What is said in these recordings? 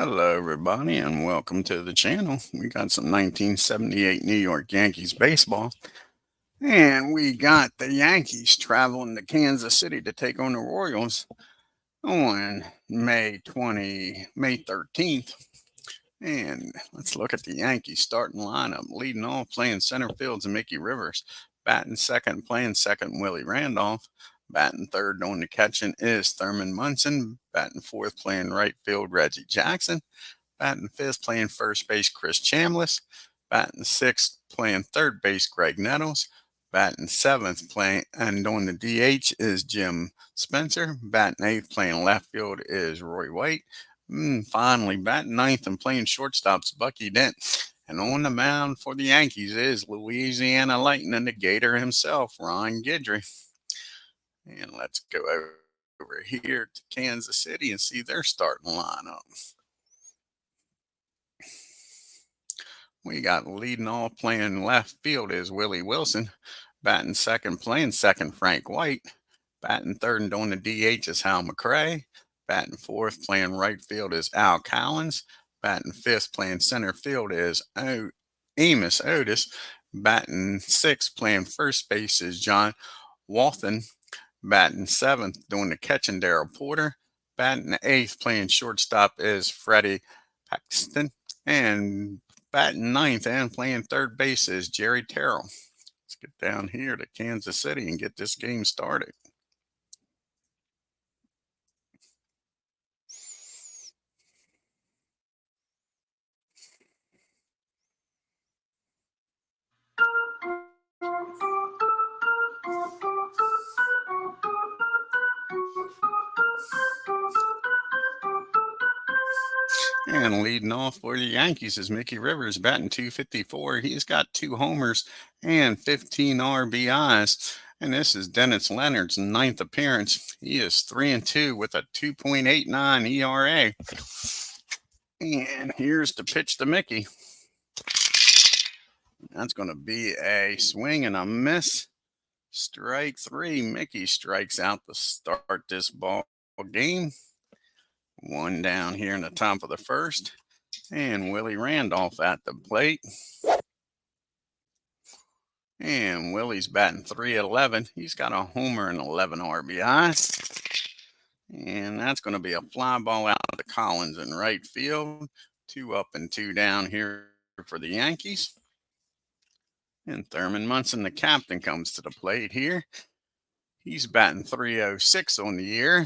Hello, everybody, and welcome to the channel. We got some 1978 New York Yankees baseball, and we got the Yankees traveling to Kansas City to take on the Royals on May 13th. And let's look at the Yankees starting lineup. Leading off, playing center field is Mickey Rivers. Batting second, playing second, Willie Randolph. Batting third on the catching is Thurman Munson. Batting fourth, playing right field, Reggie Jackson. Batting fifth, playing first base, Chris Chambliss. Batting sixth, playing third base, Greg Nettles. Batting seventh, playing and on the DH is Jim Spencer. Batting eighth, playing left field is Roy White. Finally, batting ninth and playing shortstop's Bucky Dent. And on the mound for the Yankees is Louisiana Lightning, the Gator himself, Ron Guidry. And let's go over here to Kansas City and see their starting lineup. We got leading off playing left field is Willie Wilson. Batting second, playing second, Frank White. Batting third and on the DH is Hal McRae. Batting fourth, playing right field is Al Collins. Batting fifth, playing center field is Amos Otis. Batting sixth, playing first base is John Walton. Batting seventh, doing the catching, Darrell Porter. Batting eighth, playing shortstop is Freddie Paxton. And batting ninth and playing third base is Jerry Terrell. Let's get down here to Kansas City and get this game started. And leading off for the Yankees is Mickey Rivers, batting .254. He's got 2 homers and 15 RBIs. And this is Dennis Leonard's ninth appearance. He is 3-2 with a 2.89 ERA. And here's the pitch to Mickey. That's going to be a swing and a miss. Strike 3. Mickey strikes out to start this ball game. One down here in the top of the first. And Willie Randolph at the plate. And Willie's batting .311. He's got a homer and 11 RBIs. And that's going to be a fly ball out to Collins in right field. 2 up and 2 down here for the Yankees. And Thurman Munson, the captain, comes to the plate here. He's batting .306 on the year.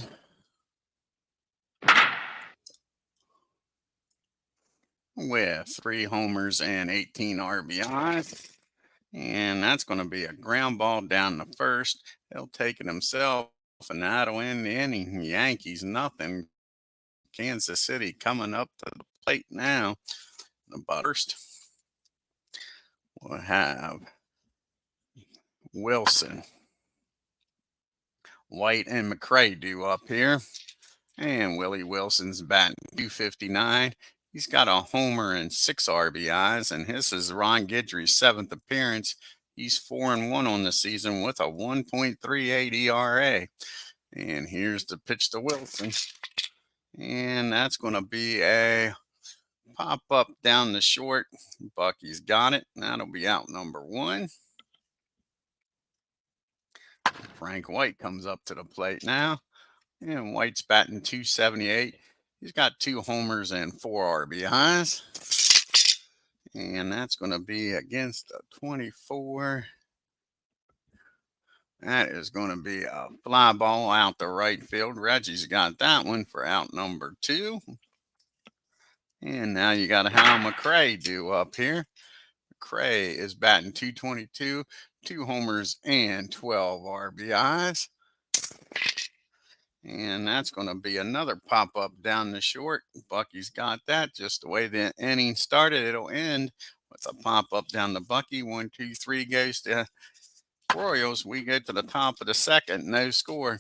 With 3 homers and 18 RBIs. And that's going to be a ground ball down the first. He'll take it himself, and that'll end the inning. Yankees, nothing. Kansas City coming up to the plate now. The first, we'll have Wilson, White, and McRae due up here. And Willie Wilson's batting .259. He's got a homer and 6 RBIs, and this is Ron Guidry's 7th appearance. He's 4-1 on the season with a 1.38 ERA. And here's the pitch to Wilson. And that's going to be a pop up down the short. Bucky's got it. That'll be out number 1. Frank White comes up to the plate now. And White's batting .278. He's got 2 homers and 4 RBIs. And that's going to be against a 24. That is going to be a fly ball out the right field. Reggie's got that one for out number 2. And now you got Hal McRae due up here. McRae is batting .222, 2 homers and 12 RBIs. And that's going to be another pop-up down the short. Bucky's got that. Just the way the inning started, it'll end with a pop-up down the Bucky. 1, 2, 3 goes to Royals. We go to the top of the second. No score.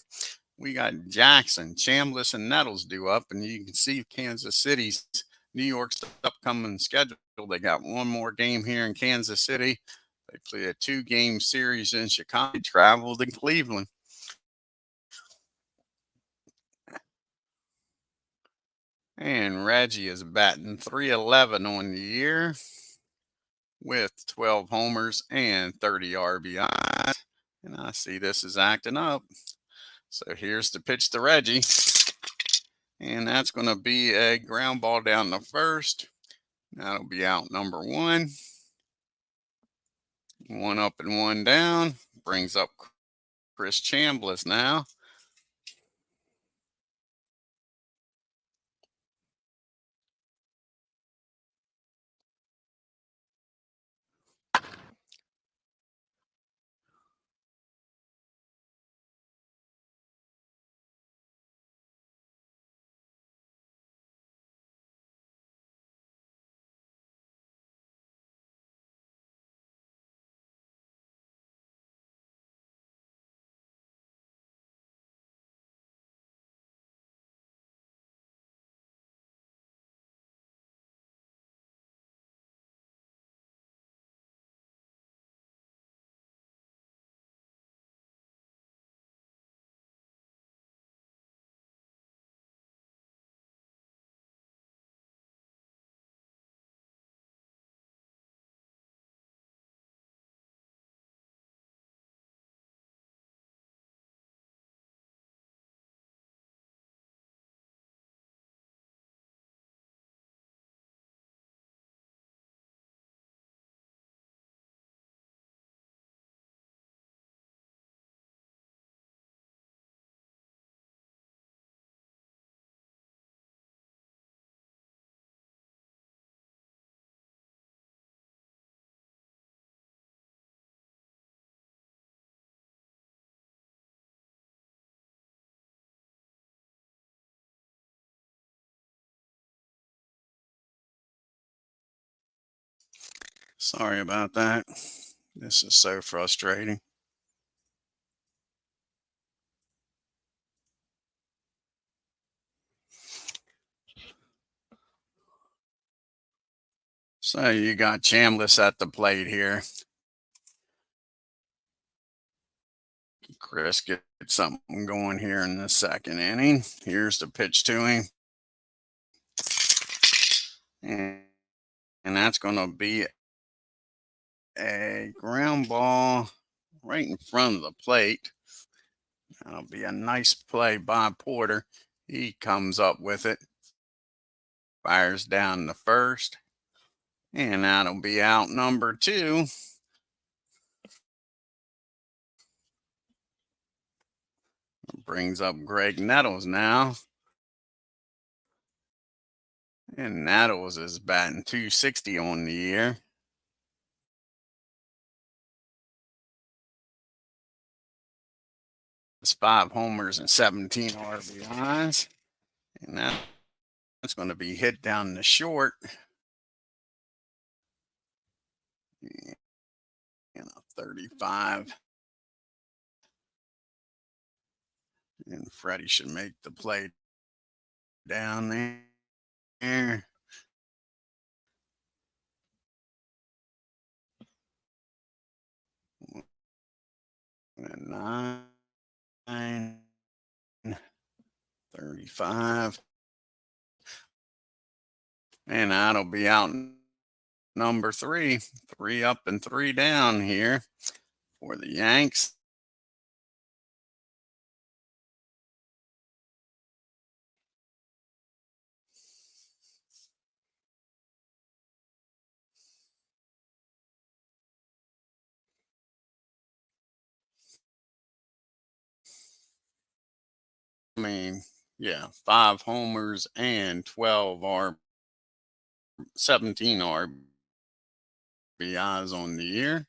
We got Jackson, Chambliss, and Nettles due up. And you can see Kansas City's New York's upcoming schedule. They got one more game here in Kansas City. They play a 2-game series in Chicago. They travel to Cleveland. And Reggie is batting .311 on the year with 12 homers and 30 RBIs. And I see this is acting up. So here's the pitch to Reggie. And that's going to be a ground ball down the first. That'll be out number one. One up and one down. Brings up Chris Chambliss now. Sorry about that. This is so frustrating. So you got Chambliss at the plate here. Chris get something going here in the second inning. Here's the pitch to him. And that's going to be a ground ball right in front of the plate. That'll be a nice play by Porter. He comes up with it, fires down the first, and that'll be out number two. Brings up Greg Nettles now. And Nettles is batting .260 on the year. It's 5 homers and 17 RBIs. And that's going to be hit down the short. 35. And Freddie should make the play down there. And 9:35. And that'll be out number three. 3 up and 3 down here for the Yanks. I mean, yeah, 5 homers and 17 RBIs on the year.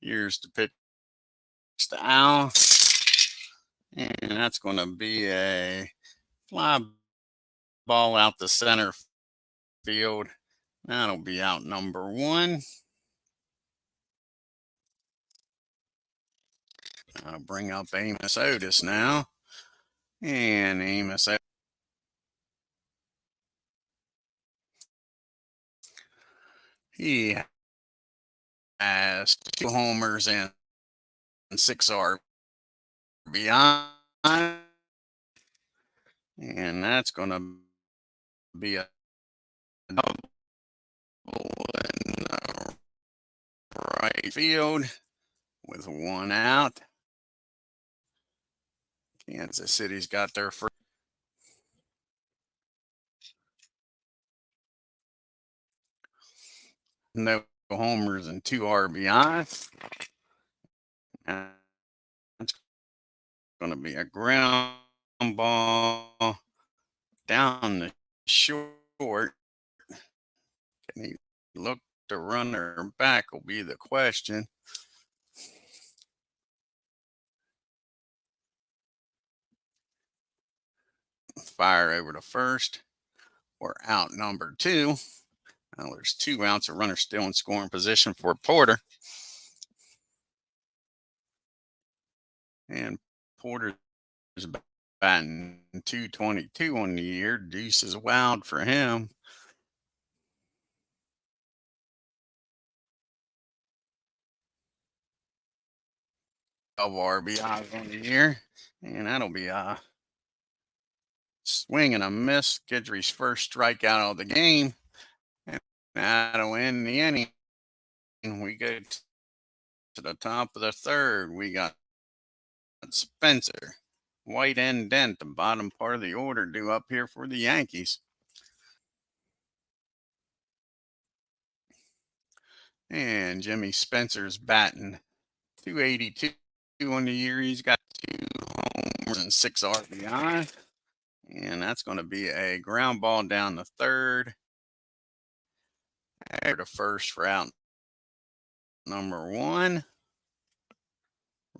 Here's the pitch to Al. And that's going to be a fly ball out the center field. That'll be out number one. I'll bring up Amos Otis now. And Amos Otis. He has 2 homers and 6 RBIs. And that's going to be a double in right field with one out. Kansas City's got their first. No homers and 2 RBIs. And it's going to be a ground ball down the short. Can he look the runner back will be the question. Fire over to first. We're out number 2. Now there's 2 outs. A runner still in scoring position for Porter. And Porter's batting .222 on the year. Deuce is wild for him. Of RBIs on the year. And that'll be a swing and a miss. GUIDRY's first strikeout of the game. And that'll end the inning. We go to the top of the third. We got Spencer, White, and Dent, the bottom part of the order, due up here for the Yankees. And Jimmy Spencer's batting .282 on the year. He's got 2 homers and 6 RBI. And that's going to be a ground ball down the third. Over to first for out number 1.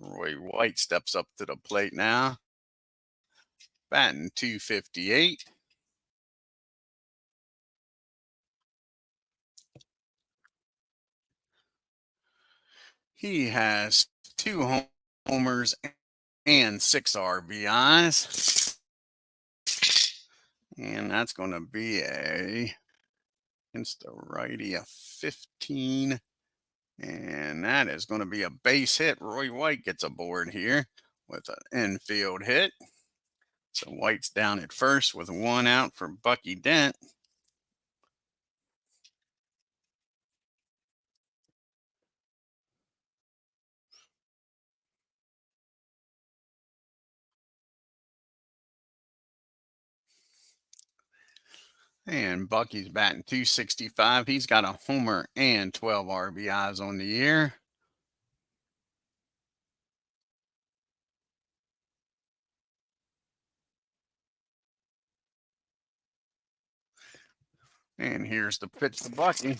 Roy White steps up to the plate now. Batting .258. He has 2 homers and 6 RBIs. And that's going to be against the righty, a 15. And that is going to be a base hit. Roy White gets aboard here with an infield hit. So White's down at first with 1 out for Bucky Dent. And Bucky's batting .265. He's got a homer and 12 RBIs on the year. And here's the pitch to Bucky.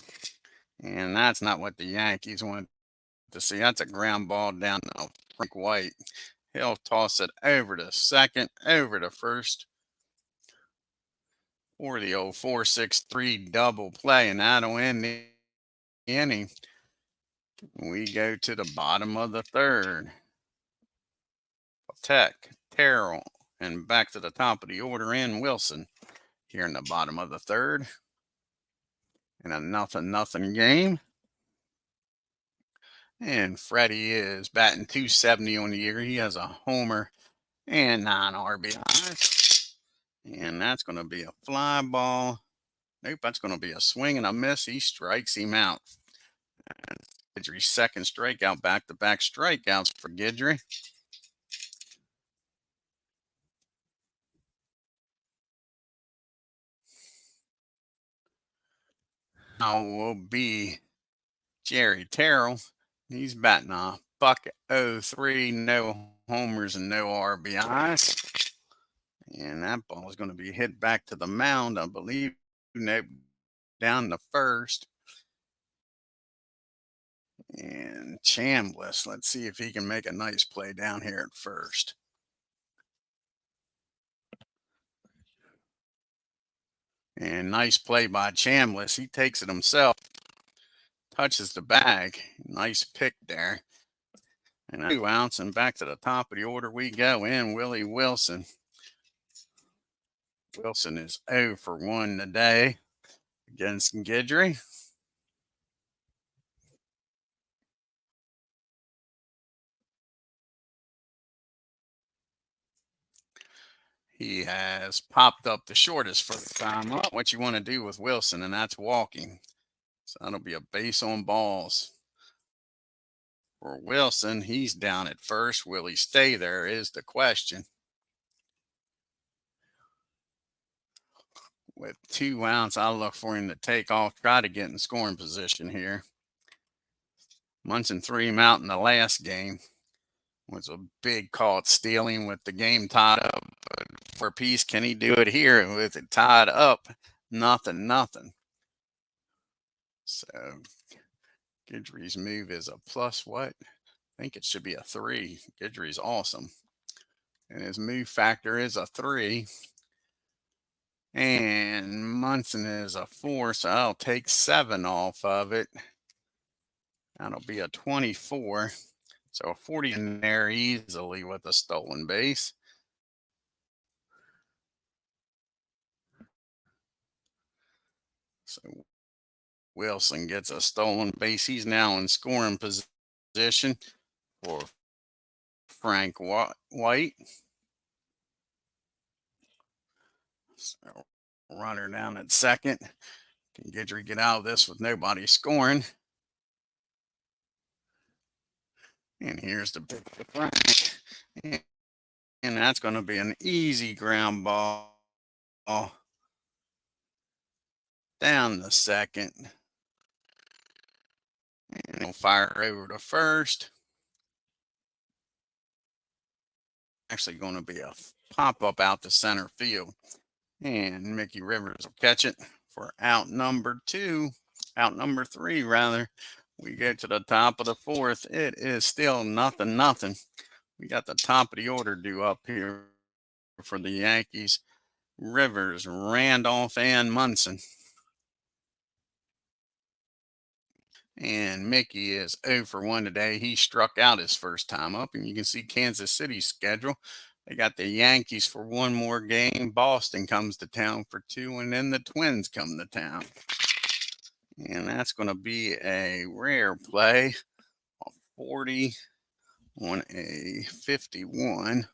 And that's not what the Yankees want to see. That's a ground ball down to Frank White. He'll toss it over to second, over to first for the old 4-6-3 double play. And that'll end the inning. We go to the bottom of the third. Tech, Terrell, and back to the top of the order in Wilson here in the bottom of the third. In a 0-0 game. And Freddie is batting .270 on the year. He has a homer and 9 RBIs. And that's going to be a fly ball. Nope, that's going to be a swing and a miss. He strikes him out. And GUIDRY's second strikeout, back-to-back strikeouts for GUIDRY. Now will be Jerry Terrell. He's batting a .003, no homers and no RBIs. And that ball is going to be hit back to the mound, I believe, down the first. And Chambliss, let's see if he can make a nice play down here at first. And nice play by Chambliss. He takes it himself, touches the bag. Nice pick there. And 2 outs, and back to the top of the order we go in Willie Wilson. Wilson is 0 for 1 today against GUIDRY. He has popped up the shortest for the time up. What you want to do with Wilson, and that's walking. So that'll be a base on balls for Wilson. He's down at first. Will he stay there is the question. With 2 outs, I'll look for him to take off, try to get in scoring position here. Munson threw him out in the last game. Was a big caught stealing with the game tied up. But for a piece, can he do it here with it tied up? Nothing. So GUIDRY's move is a plus what? I think it should be a 3. GUIDRY's awesome. And his move factor is a 3. And Munson is a 4, so I'll take 7 off of it. That'll be a 24. So a 40 in there easily with a stolen base. So Wilson gets a stolen base. He's now in scoring position for Frank White. So runner down at second. Can GUIDRY get out of this with nobody scoring? And here's the pitch to Frank. And that's going to be an easy ground ball down the second. And he'll fire over to first. Actually going to be a pop-up out to center field. And Mickey Rivers will catch it for out number 3, rather. We get to the top of the 4th. It is still nothing. We got the top of the order due up here for the Yankees. Rivers, Randolph, and Munson. And Mickey is 0 for 1 today. He struck out his first time up, and you can see Kansas City's schedule. They got the Yankees for 1 more game. Boston comes to town for 2, and then the Twins come to town. And that's going to be a rare play, a 40 on a 51.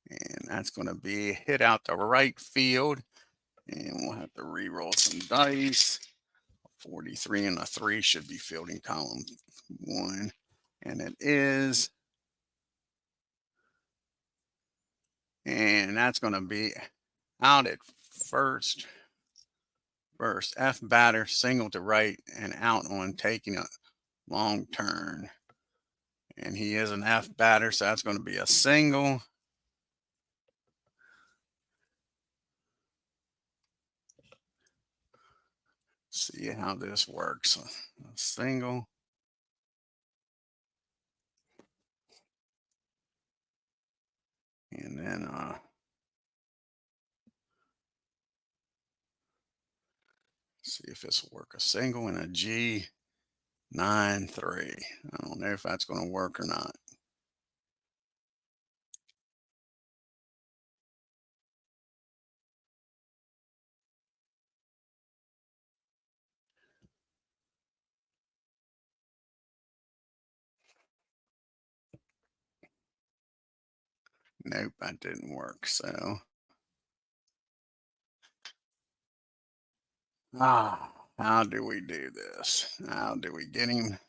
And that's going to be hit out to right field. And we'll have to re-roll some dice. 43 and a 3 should be fielding column 1. And it is. And that's going to be out at first. F batter, single to right, and out on taking a long turn. And he is an F batter, so that's going to be a single. See how this works. A single. And then see if this will work. A single and a G 9-3. I don't know if that's going to work or not. Nope, that didn't work. So how do we do this? How do we get him?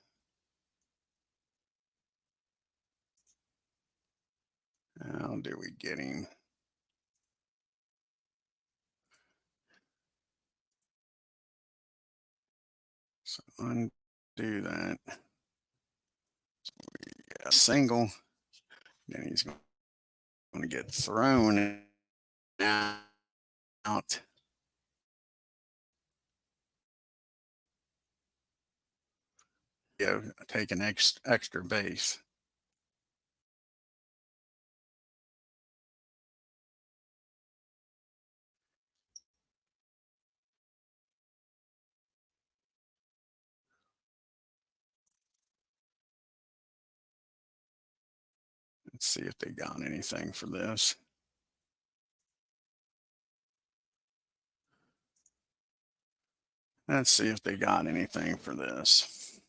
How do we get him? So undo that. So we get a single. Then he's going to get thrown out. Take an extra base. Let's see if they got anything for this. Let's see if they got anything for this.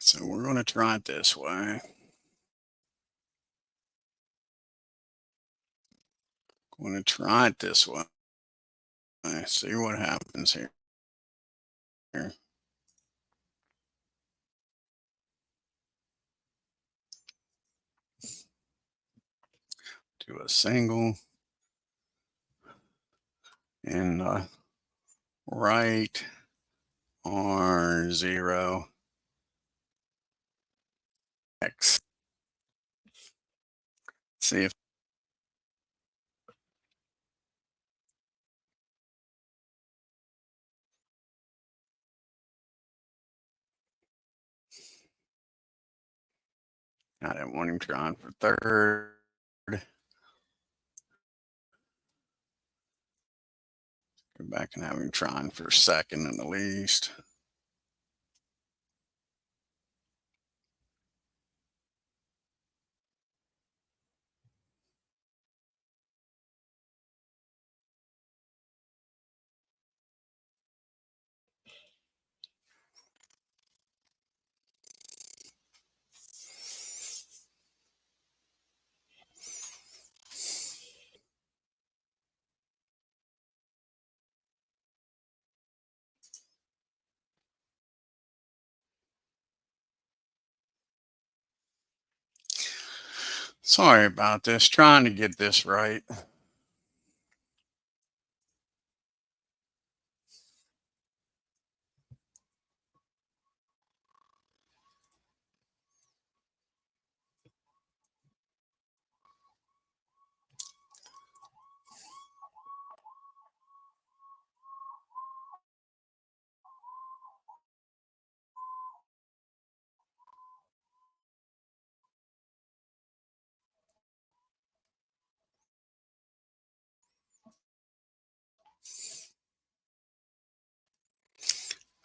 So we're going to try it this way. Going to try it this way. See what happens here. Do a single and right R0 X. See if I didn't want him trying for third. Go back and have him trying for second at least. Sorry about this. Trying to get this right.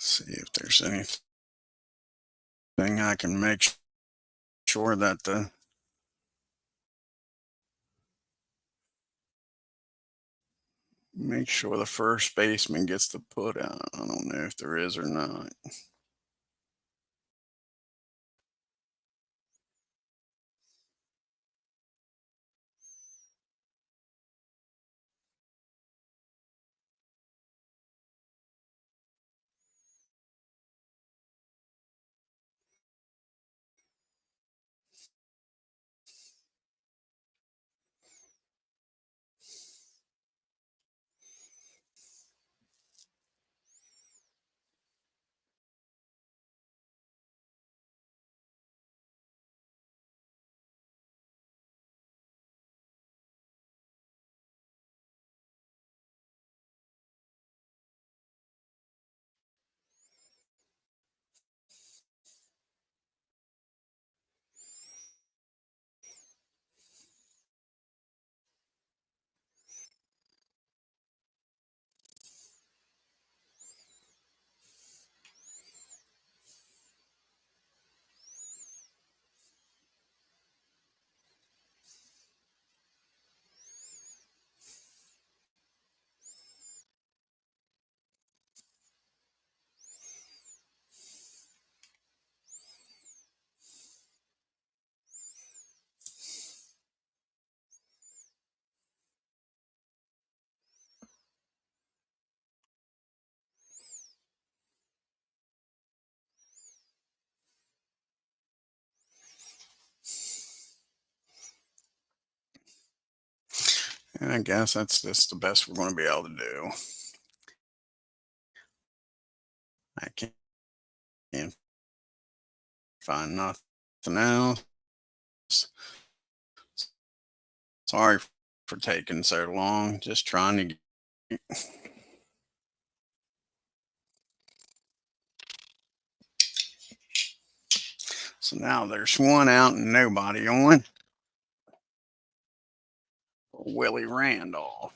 See if there's anything I can make sure that the first baseman gets the put out. I don't know if there is or not. And I guess that's just the best we're going to be able to do. I can't find nothing else. Sorry for taking so long. Just trying to get. So now there's one out and nobody on. Willie Randolph.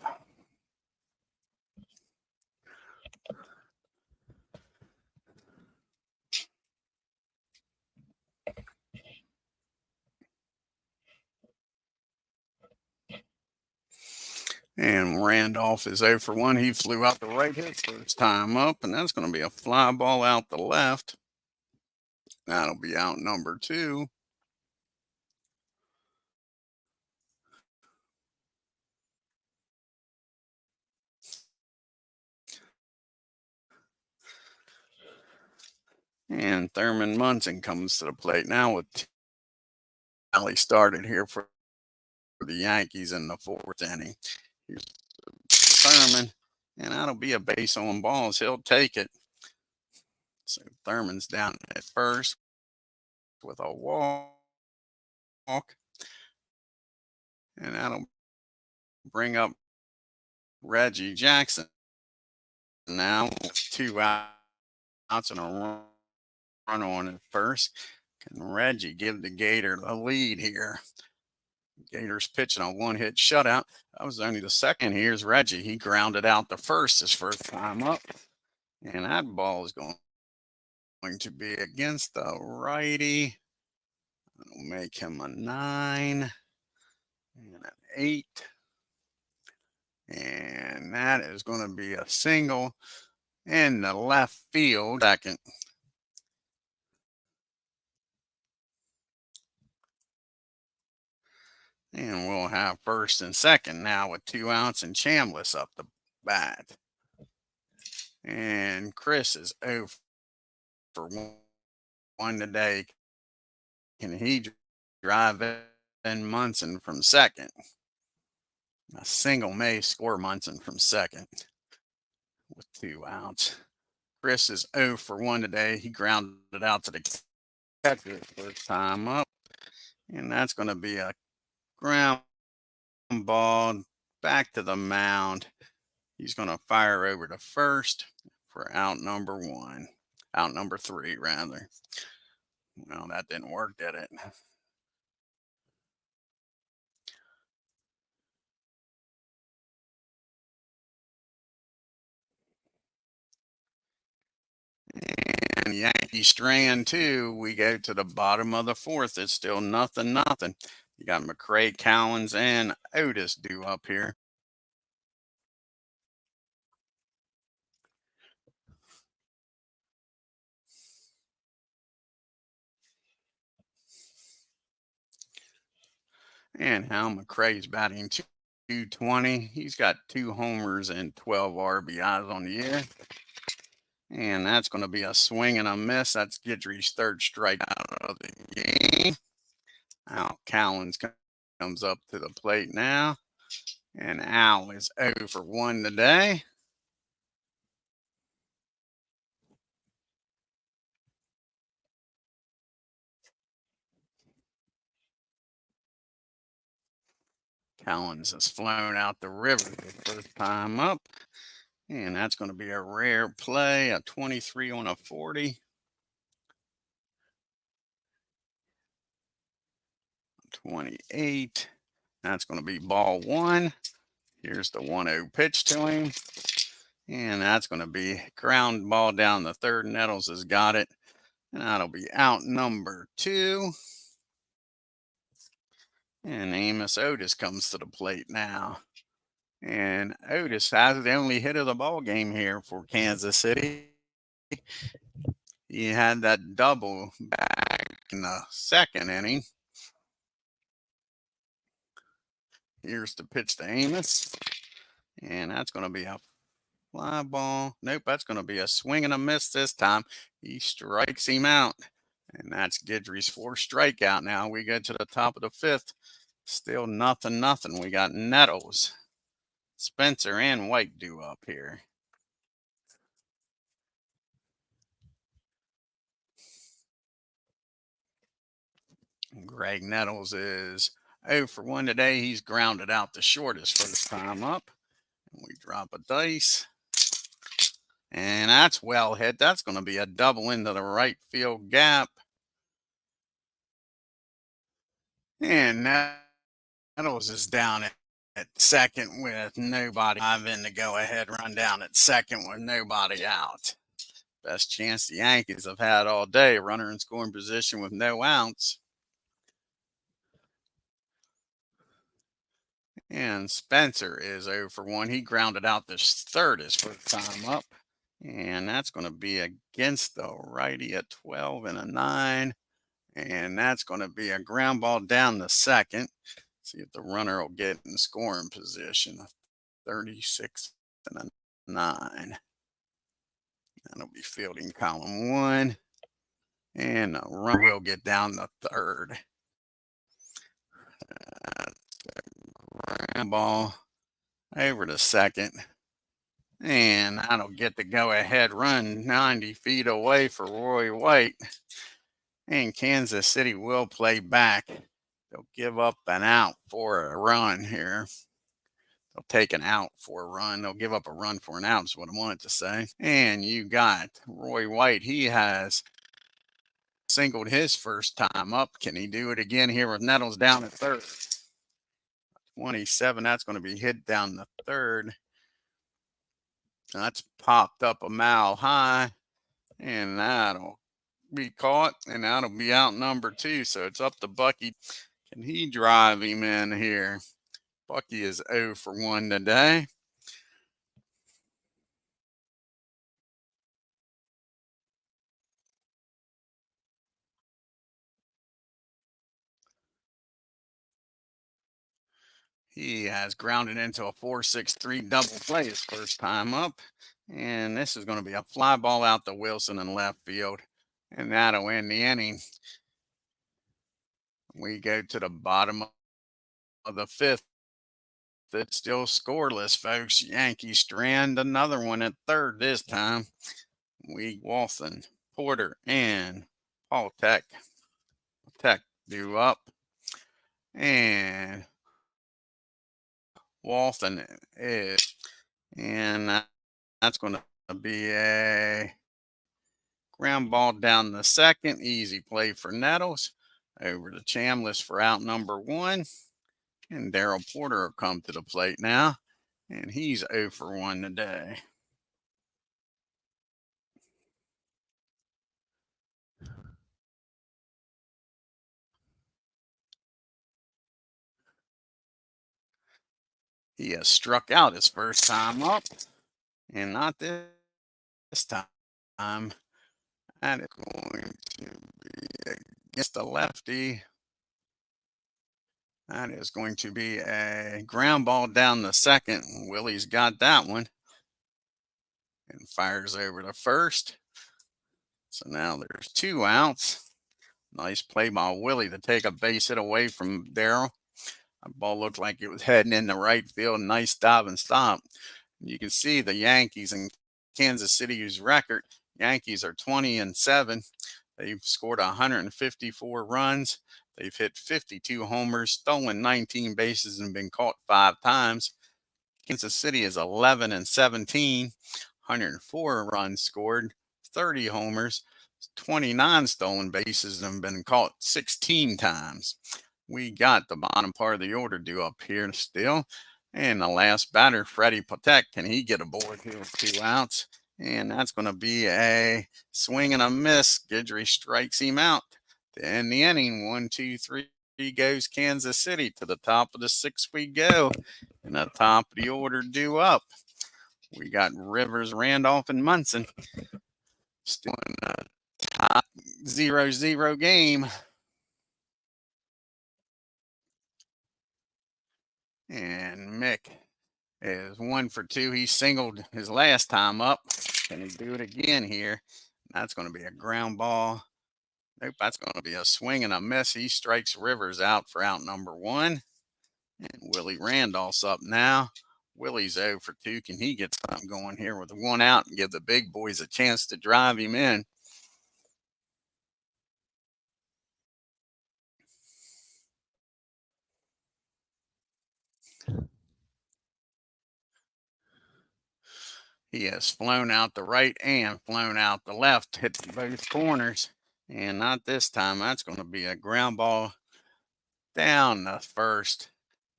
And Randolph is 0 for 1. He flew out the right his first time up, and that's going to be a fly ball out the left. That'll be out number 2. And Thurman Munson comes to the plate now with tally started here for the Yankees in the 4th inning. Here's Thurman, and that'll be a base on balls. He'll take it. So Thurman's down at first with a walk, and that'll bring up Reggie Jackson. Now 2 outs and a run on at first. Can Reggie give the Gator the lead here? Gators pitching a 1-hit shutout. That was only the second. Here's Reggie. He grounded out the first his first time up. And that ball is going to be against the righty. That'll make him a 9 and an 8. And that is going to be a single in the left field. Second. And we'll have first and second now with 2 outs and Chambliss up the bat. And Chris is 0 for 1 today. Can he drive in Munson from second? A single may score Munson from second with 2 outs. Chris is 0 for 1 today. He grounded out to the catcher first time up. And that's going to be a ground ball back to the mound. He's going to fire over to first for out number 1. Out number 3, rather. Well, that didn't work, did it? And Yankee strand 2, we go to the bottom of the 4th. It's still 0-0. You got McCray, Cowens, and Otis due up here. And Hal McCray's batting 220. He's got 2 homers and 12 RBIs on the year. And that's going to be a swing and a miss. That's Guidry's 3rd strikeout of the game. Al Cowens comes up to the plate now. And Al is 0 for 1 today. Cowens has flown out the river the first time up. And that's going to be a rare play, a 23 on a 40. 28. That's going to be ball 1. Here's the 1-0 pitch to him. And that's going to be ground ball down the 3rd. Nettles has got it. And that'll be out number 2. And Amos Otis comes to the plate now. And Otis has the only hit of the ball game here for Kansas City. He had that double back in the 2nd inning. Here's the pitch to Amos. And that's going to be a fly ball. Nope, that's going to be a swing and a miss this time. He strikes him out. And that's Guidry's 4th strikeout now. We go to the top of the 5th. Still 0-0. We got Nettles, Spencer, and White due up here. Greg Nettles is 0 for 1 today. He's grounded out the shortest first time up. And we drop a dice. And that's well hit. That's going to be a double into the right field gap. And Nettles is down at second with nobody. I'm in the go-ahead run down at second with nobody out. Best chance the Yankees have had all day. Runner in scoring position with no outs. And Spencer is 0 for 1. He grounded out this 3rd his first time up. And that's going to be against the righty at 12 and a 9. And that's going to be a ground ball down the second. See if the runner will get in scoring position. 36 and a 9. That'll be fielding column 1. And the runner will get down the third. Ground ball over to second. And that'll get the go-ahead run 90 feet away for Roy White. And Kansas City will play back. They'll give up an out for a run here. They'll take an out for a run. They'll give up a run for an out is what I wanted to say. And you got Roy White. He has singled his first time up. Can he do it again here with Nettles down at third? 27, that's going to be hit down the third. That's popped up a mile high, and that'll be caught, and that'll be out number 2. So it's up to Bucky. Can he drive him in here? Bucky is 0 for 1 today. He has grounded into a 4-6-3 double play his first time up. And this is going to be a fly ball out to Wilson in left field. And that'll end the inning. We go to the bottom of the 5th. It's still scoreless, folks. Yankees strand another one at third this time. Walton, Porter, and Paul Tech due up. And Walton is, and that's going to be a ground ball down the second. Easy play for Nettles. Over to Chambliss for out number 1. And Darrell Porter will come to the plate now. And he's 0 for 1 today. He has struck out his first time up. And not this time. That is going to be against the lefty. That is going to be a ground ball down the second. Willie's got that one. And fires over to first. So now there's 2 outs. Nice play by Willie to take a base hit away from Darrell. That ball looked like it was heading into right field. Nice dive and stop. You can see the Yankees and Kansas City's record. Yankees are 20 and 7. They've scored 154 runs. They've hit 52 homers, stolen 19 bases, and been caught 5 times. Kansas City is 11 and 17, 104 runs scored, 30 homers, 29 stolen bases, and been caught 16 times. We got the bottom part of the order due up here still. And the last batter, Freddie Patek, can he get aboard here with 2 outs? And that's going to be a swing and a miss. GUIDRY strikes him out to end the inning. 1, 2, 3 goes Kansas City. To the top of the 6th we go. And the top of the order due up. We got Rivers, Randolph, and Munson. Still in the top 0-0 game. And Mick is 1 for 2. He singled his last time up. Can he do it again here? That's going to be a ground ball. Nope, that's going to be a swing and a miss. He strikes Rivers out for out number 1. And Willie Randolph's up now. Willie's 0 for 2. Can he get something going here with 1 out and give the big boys a chance to drive him in? He has flown out the right and flown out the left, hit both corners. And not this time. That's going to be a ground ball down the first.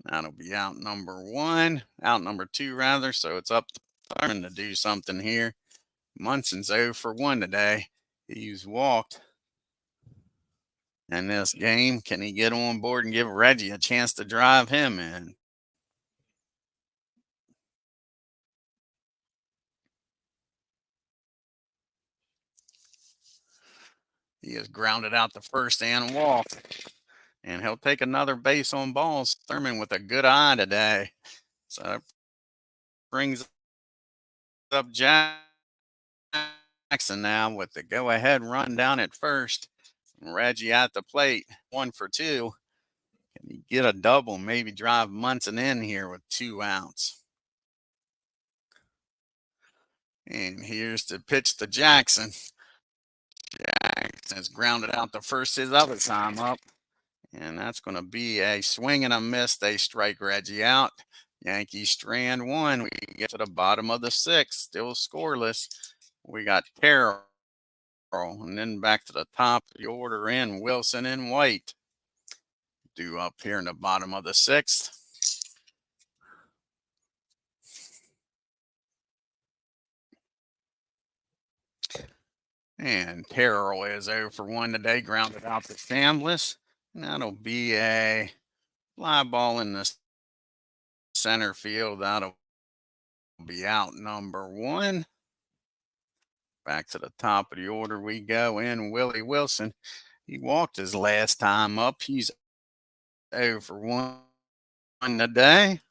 That'll be out number 1, out number 2 rather. So it's up to Thurman to do something here. Munson's 0 for 1 today. He's walked in this game. Can he get on board and give Reggie a chance to drive him in? He has grounded out the first and walked. And he'll take another base on balls. Thurman with a good eye today. So that brings up Jackson now with the go-ahead run down at first. Reggie at the plate, 1-for-2. Can he get a double? Maybe drive Munson in here with 2 outs. And here's the pitch to Jackson. Jackson's grounded out the first his other time up. And that's going to be a swing and a miss. They strike Reggie out. Yankees strand 1. We get to the bottom of the 6th, still scoreless. We got Carroll, and then back to the top of the order in Wilson and White. Due up here in the bottom of the 6th. And Terrell is 0 for 1 today, grounded out to Chambliss. And that'll be a fly ball in the center field. That'll be out number 1. Back to the top of the order we go in Willie Wilson. He walked his last time up. He's 0 for 1 today.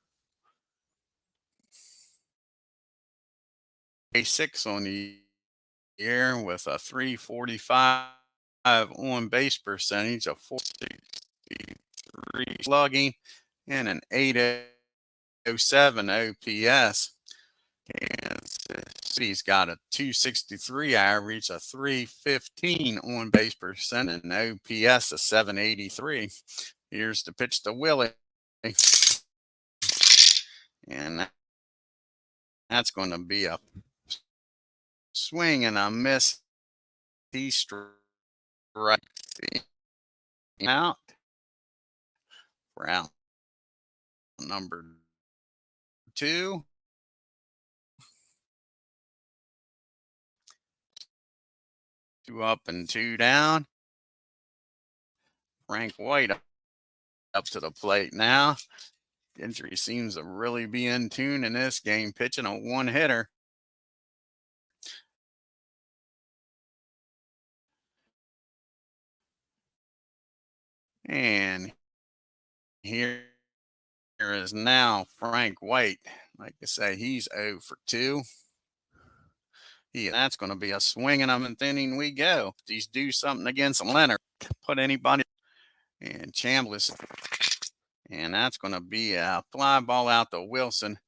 A 6 on the year with a 345 on base percentage, a 463 slugging, and an 807 OPS. Kansas City's got a 263 average, a 315 on base percent, and an OPS of 783. Here's the pitch to Willie. And that's going to be a swing and a miss. He strikes out for out number 2. 2 up and 2 down. Frank White up to the plate now. GUIDRY seems to really be in tune in this game, pitching a 1-hitter. And here is now Frank White. Like I say, he's 0 for 2. That's going to be a swing and a ninth inning we go. These do something against Leonard. Put anybody. And Chambliss. And that's going to be a fly ball out to Wilson.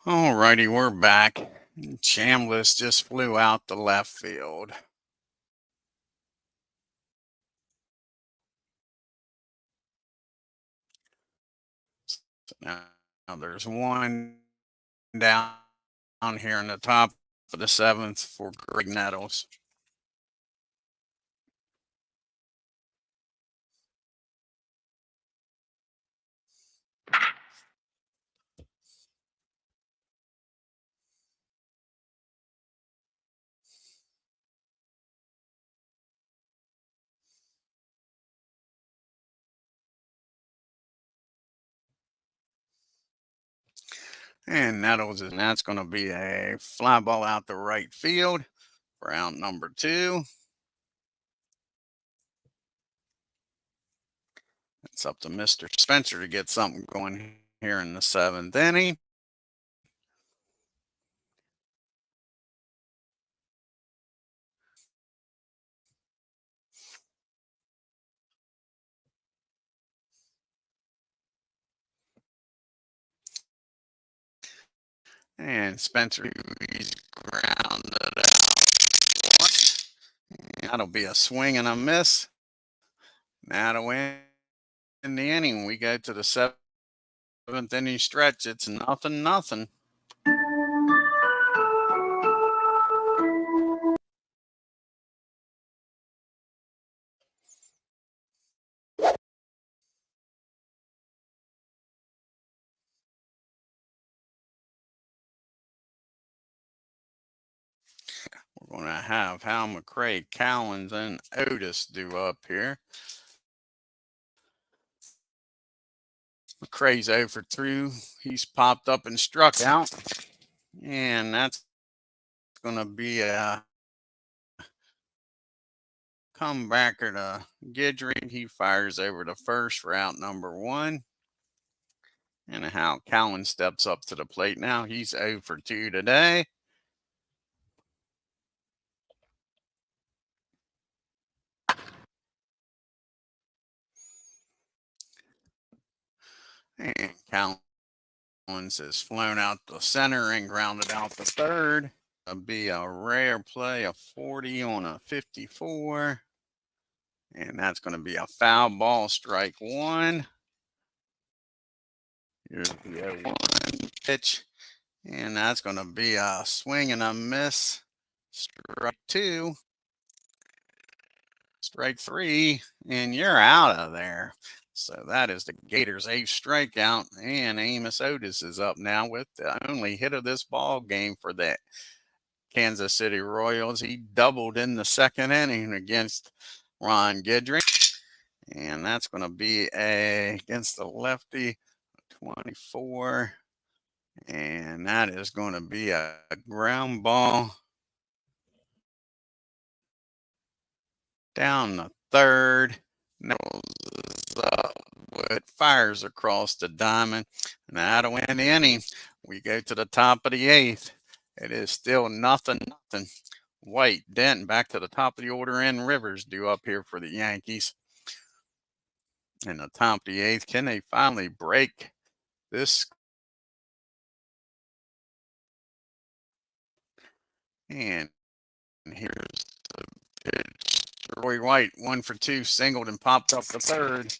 Alrighty, we're back. Chambliss just flew out the left field. So now there's one down here in the top of the seventh for Greg Nettles. And Nettles, and that's going to be a fly ball out the right field for out number 2. It's up to Mr. Spencer to get something going here in the 7th inning. And Spencer, he's grounded out. That'll be a swing and a miss. Now to win the inning, we go to the 7th inning stretch. It's 0-0. We're going to have Hal McRae, Cowens, and Otis do up here. McRae's over through. He's popped up and struck out. And that's going to be a comebacker to GUIDRY. He fires over to first for out number 1. And Hal Cowens steps up to the plate now. He's 0 for 2 today. And Cowens has flown out the center and grounded out the third. It'll be a rare play, a 40 on a 54. And that's going to be a foul ball, strike 1. Here's the 0-1 pitch. And that's going to be a swing and a miss, strike 2. Strike 3, and you're out of there. So that is the Gators' 8th strikeout, and Amos Otis is up now with the only hit of this ball game for the Kansas City Royals. He doubled in the 2nd inning against Ron GUIDRY, and that's going to be against the lefty 24, and that is going to be a ground ball down the third. It fires across the diamond. Now to win the inning, we go to the top of the 8th. It is still 0-0. White, Denton back to the top of the order, and Rivers due up here for the Yankees. In the top of the 8th, can they finally break this? And here's the pitch. Roy White, 1 for 2, singled and popped up the third.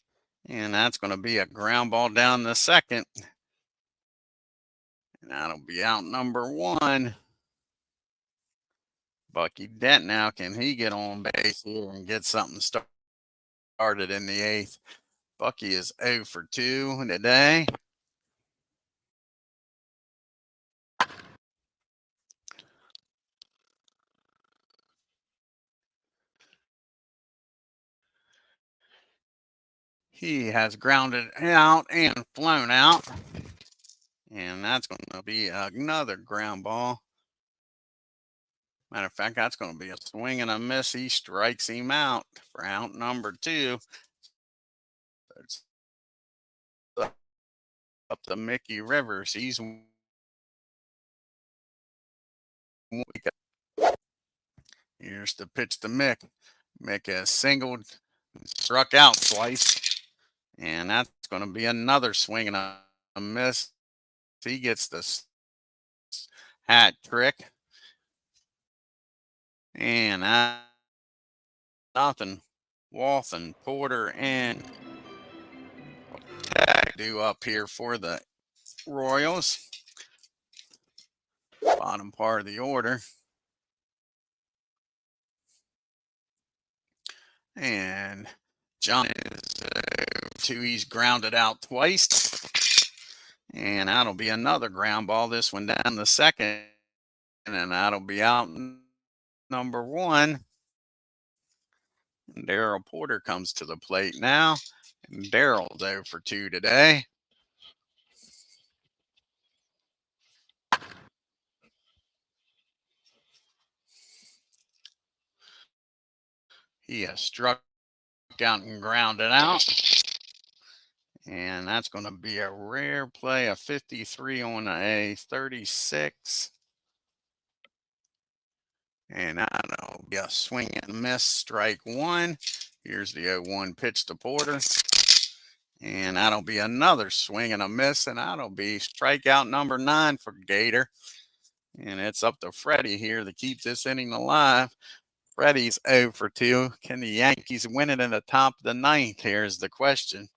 And that's going to be a ground ball down the 2nd. And that'll be out number 1. Bucky Dent now, can he get on base here and get something started in the 8th? Bucky is 0 for 2 today. He has grounded out and flown out. And that's going to be another ground ball. Matter of fact, that's going to be a swing and a miss. He strikes him out for out number 2. It's up to Mickey Rivers. He's here's the pitch to Mick. Mick has singled, struck out twice. And that's going to be another swing and a miss. He gets the hat trick. And nothing. Walton, Porter, and do up here for the Royals. Bottom part of the order. And John is he's grounded out twice. And that'll be another ground ball. This one down the second. And that'll be out number 1. And Daryl Porter comes to the plate now. And Daryl's 0 for 2 today. He has struck out and grounded out. And that's going to be a rare play, a 53 on a 36. And that'll be a swing and miss, strike 1. Here's the 0-1 pitch to Porter. And that'll be another swing and a miss, and that'll be strikeout number 9 for Gator. And it's up to Freddie here to keep this inning alive. Freddie's 0 for 2. Can the Yankees win it in the top of the 9th? Here's the question.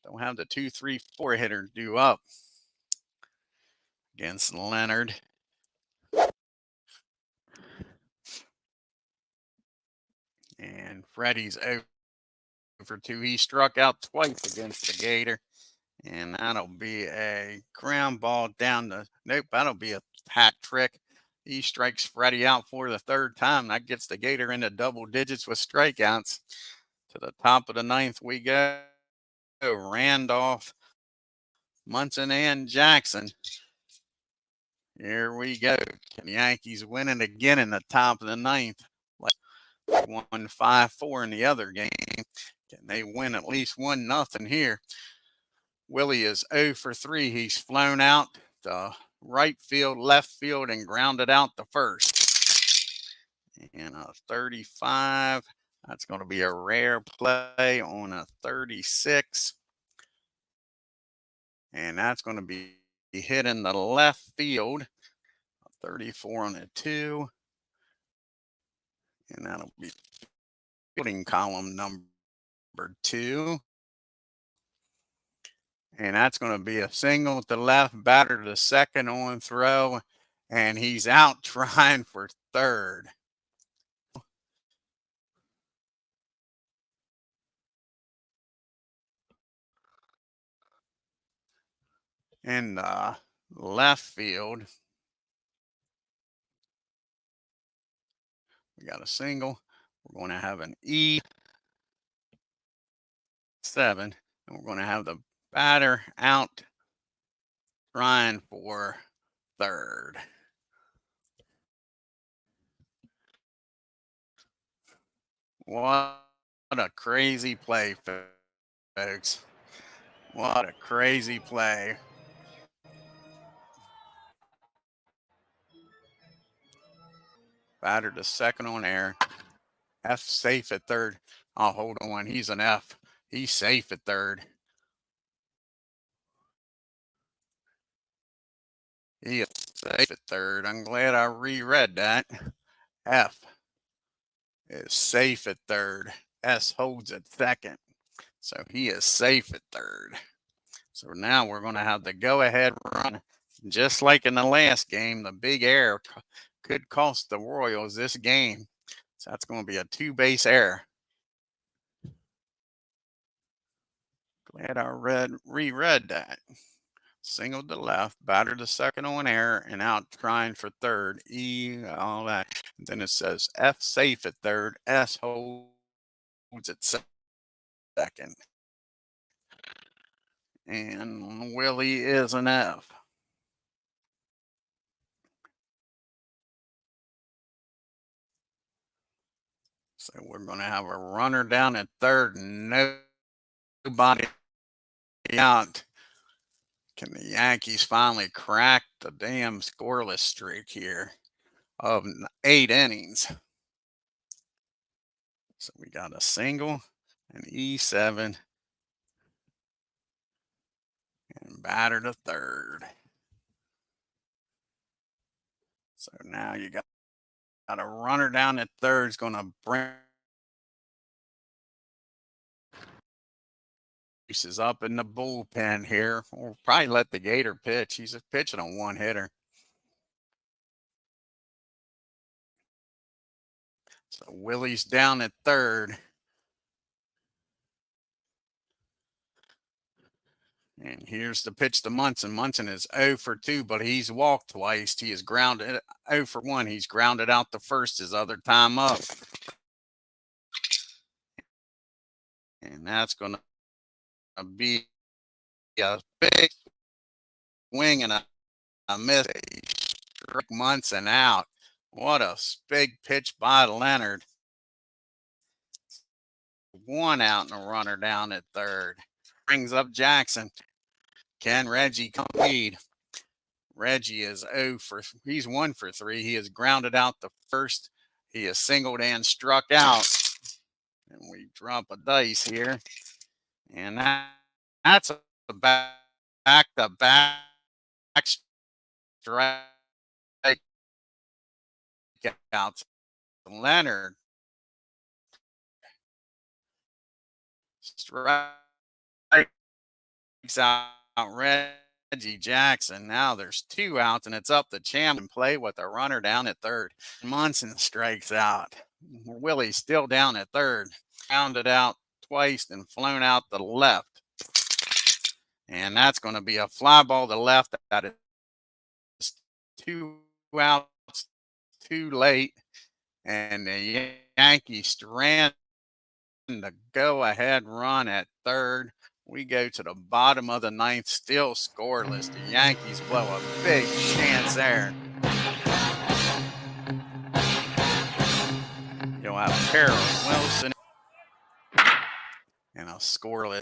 Don't have the 2-3-4 hitter due up against Leonard. And Freddie's 0 for 2. He struck out twice against the Gator. And that'll be a ground ball down the, nope, that'll be a hat trick. He strikes Freddie out for the 3rd time. That gets the Gator into double digits with strikeouts. To the top of the 9th we go. Randolph, Munson, and Jackson. Here we go. Can the Yankees win it again in the top of the 9th? Like 1-5-4 in the other game. Can they win at least 1-0 here? Willie is 0 for 3. He's flown out to right field, left field, and grounded out the first. And a 35. That's going to be a rare play on a 36. And that's going to be hit in the left field. A 34 on a 2. And that'll be fielding column number 2. And that's going to be a single to left, batter to second on throw. And he's out trying for 3rd. In the left field, we got a single. We're going to have an E7. And we're going to have the batter out trying for 3rd. What a crazy play, folks. What a crazy play. Batter to second on air. F safe at 3rd. Oh, hold on. He's an F. He's safe at 3rd. He is safe at 3rd. I'm glad I reread that. F is safe at 3rd. S holds at 2nd. So he is safe at 3rd. So now we're going to have the go-ahead run. Just like in the last game, the big error could cost the Royals this game. So that's going to be a 2-base error. Glad I reread that. Single to left, batter to second on air, and out trying for 3rd. E, all that. And then it says F safe at 3rd. S holds at 2nd. And Willie is an F. So we're going to have a runner down at 3rd and nobody out. Can the Yankees finally crack the damn scoreless streak here of 8 innings? So we got a single, an E7, and batter to 3rd. So now you got a runner down at third. Is going to bring is up in the bullpen here. We'll probably let the Gator pitch. He's pitching a one-hitter. So Willie's down at third. And here's the pitch to Munson. Munson is 0 for 2, but he's walked twice. He is grounded 0 for 1. He's grounded out the first his other time up. And that's going to be a big swing and a miss. Struck Munson out. What a big pitch by Leonard. 1 out and a runner down at third. Brings up Jackson. Can Reggie lead? Reggie is 0 for, he's 1 for 3. He has grounded out the first. He is singled and struck out. And we drop a dice here. And that's a back-to-back strike out. Leonard strikes out Reggie Jackson. Now there's 2 outs, and it's up to Champ and play with a runner down at third. Munson strikes out. Willie's still down at third. Rounded out twice and flown out the left. And that's going to be a fly ball to left. That is 2 outs too late. And the Yankees strand the go-ahead run at third. We go to the bottom of the ninth, still scoreless. The Yankees blow a big chance there. You'll have Carroll Wilson and a scoreless.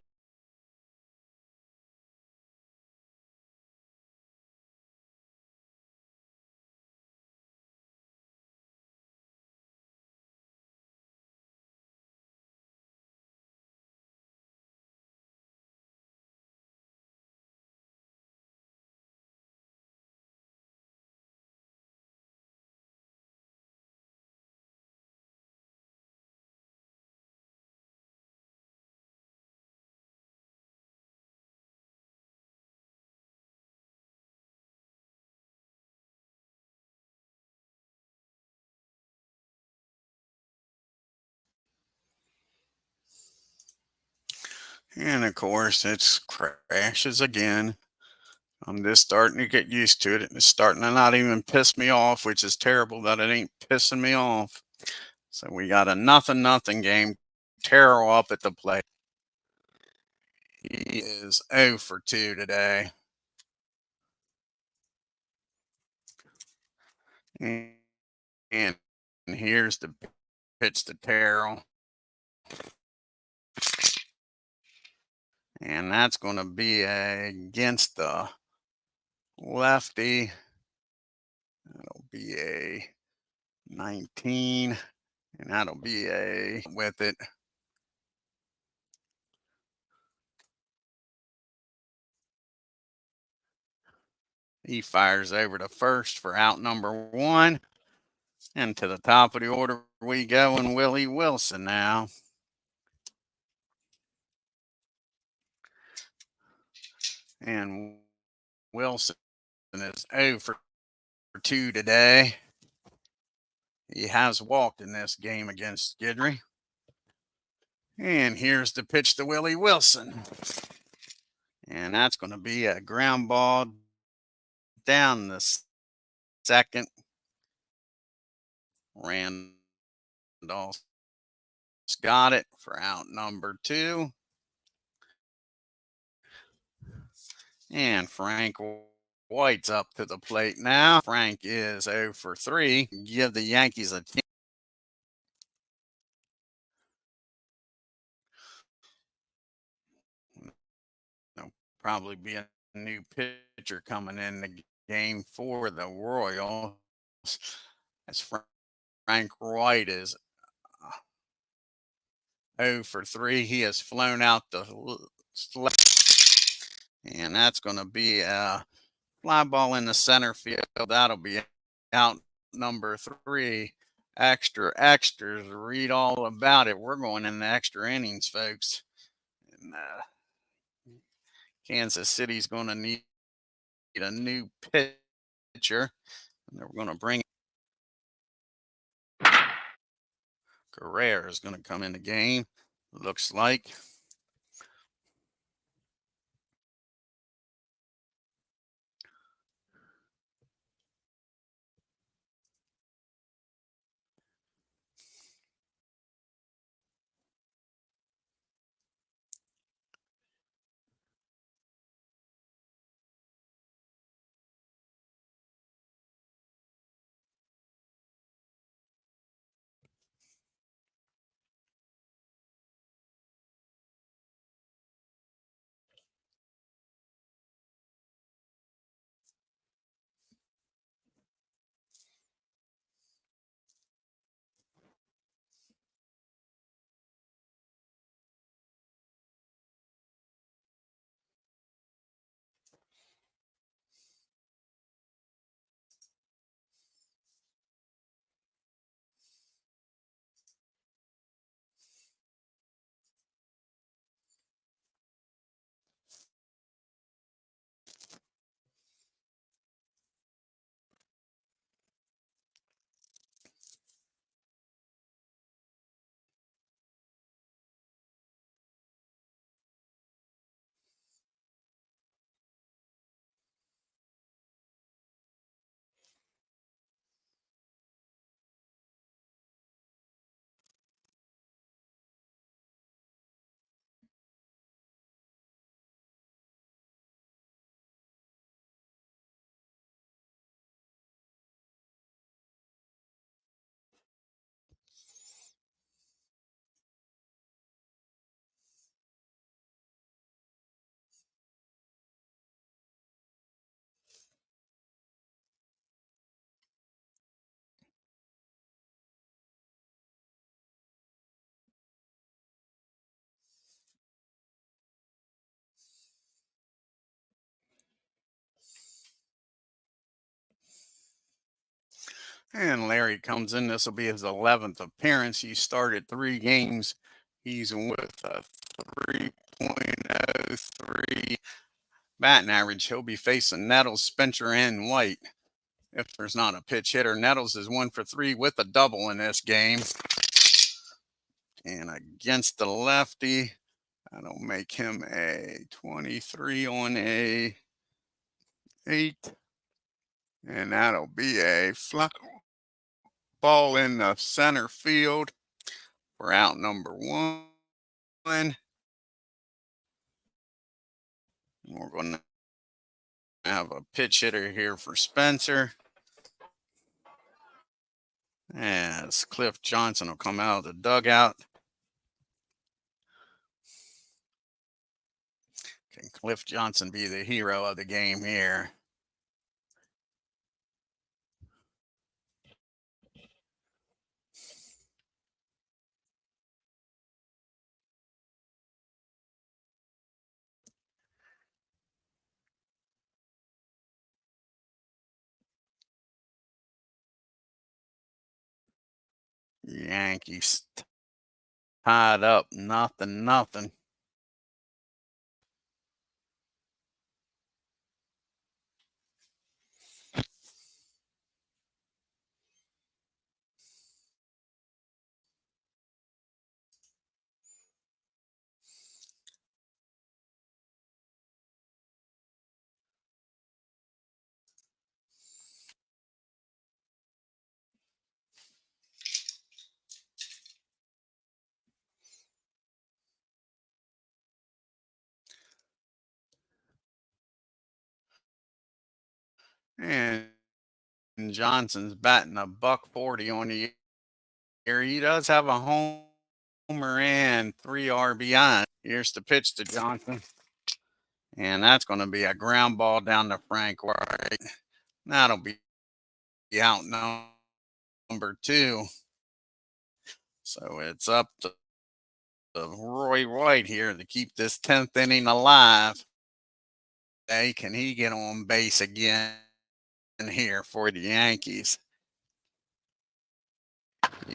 And of course, it crashes again. I'm just starting to get used to it. It's starting to not even piss me off, which is terrible that it ain't pissing me off. So we got a 0-0 game. Terrell up at the plate. He is 0 for 2 today. And here's the pitch to Terrell. And that's going to be against the lefty. That'll be a 19. And that'll be a with it. He fires over to first for out number 1. And to the top of the order we go, and Willie Wilson now. And Wilson is 0 for 2 today. He has walked in this game against GUIDRY. And here's the pitch to Willie Wilson. And that's going to be a ground ball down the second. Randall's got it for out number 2. And Frank White's up to the plate now. Frank is 0 for 3. Give the Yankees a chance. There'll probably be a new pitcher coming in the game for the Royals. As Frank White is 0 for 3. He has flown out the left. And that's going to be a fly ball in the center field. That'll be out number 3. Extra extras. Read all about it. We're going in the extra innings, folks. And Kansas City's going to need a new pitcher. And they're going to bring Guerrero is going to come in the game. Looks like. And Larry comes in. This will be his 11th appearance. He started 3 games. He's with a 3.03 batting average. He'll be facing Nettles, Spencer, and White. If there's not a pitch hitter, Nettles is 1 for 3 with a double in this game. And against the lefty, that'll make him a 23 on a 8. And that'll be a fly ball in the center field for out number 1. We're going to have a pitch hitter here for Spencer. As Cliff Johnson will come out of the dugout. Can Cliff Johnson be the hero of the game here? Yankees tied up, 0-0. And Johnson's batting a $140 on the year. He does have a homer and 3 RBI. Here's the pitch to Johnson. And that's going to be a ground ball down to Frank White. That'll be out number 2. So it's up to Roy White here to keep this 10th inning alive. Hey, can he get on base again here for the Yankees? He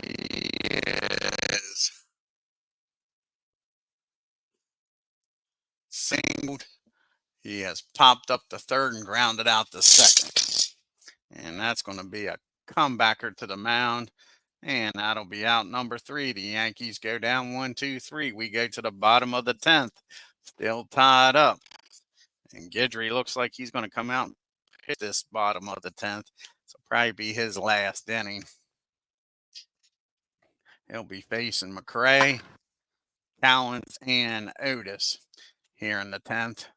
is singled. He has popped up the third and grounded out the second. And that's going to be a comebacker to the mound. And that'll be out number 3. The Yankees go down 1, 2, 3. We go to the bottom of the 10th. Still tied up. And GUIDRY looks like he's going to come out and hit this bottom of the 10th. So probably be his last inning. He'll be facing McRae, Collins, and Otis here in the 10th.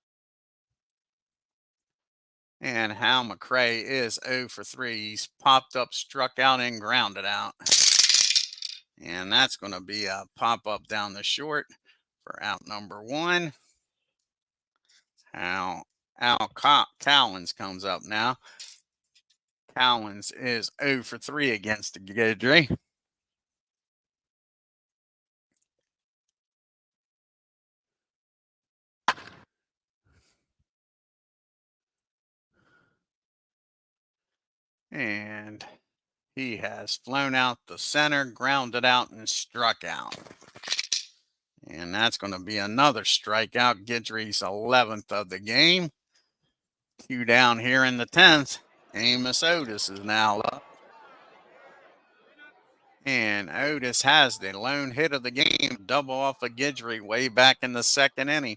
And Hal McRae is 0 for 3. He's popped up, struck out, and grounded out. And that's going to be a pop-up down the short for out number 1. Al Collins comes up now. Collins is 0 for 3 against the GUIDRY. And he has flown out the center, grounded out, and struck out. And that's going to be another strikeout. GUIDRY's 11th of the game. 2 down here in the 10th. Amos Otis is now up. And Otis has the lone hit of the game, double off of GUIDRY way back in the second inning.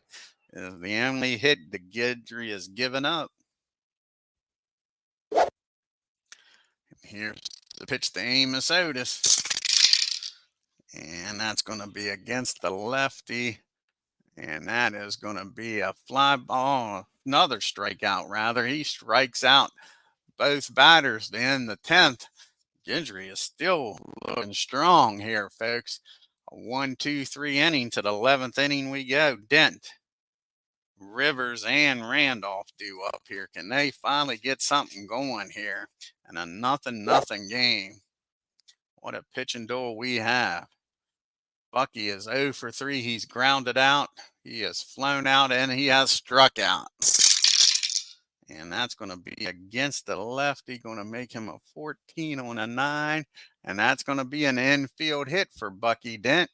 Is the only hit the GUIDRY has given up. Here's the pitch to Amos Otis. And that's going to be against the lefty. And that is going to be a fly ball, another strikeout rather. He strikes out both batters in the 10th. GUIDRY is still looking strong here, folks. A 1, 2, 3 inning to the 11th inning we go. Dent, Rivers, and Randolph due up here. Can they finally get something going here? And a 0-0 game. What a pitching duel we have. Bucky is 0 for 3. He's grounded out. He has flown out, and he has struck out. And that's going to be against the lefty, going to make him a 14 on a 9. And that's going to be an infield hit for Bucky Dent.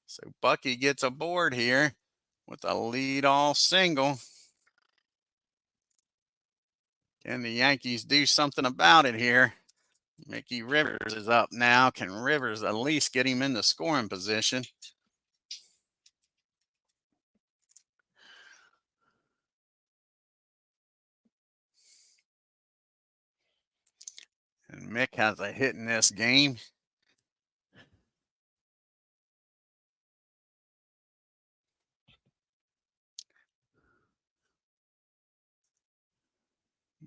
So Bucky gets aboard here with a lead-off single. Can the Yankees do something about it here? Mickey Rivers is up now. Can Rivers at least get him in the scoring position? And Mick has a hit in this game.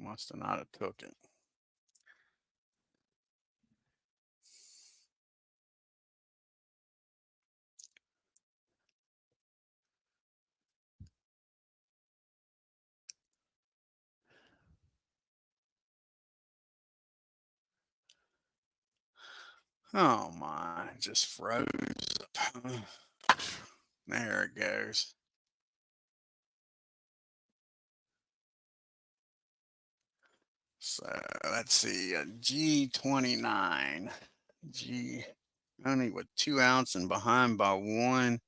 Must have not have took it. Oh my, it just froze up. There it goes. So let's see, a G29. G only with 2 outs and behind by 1.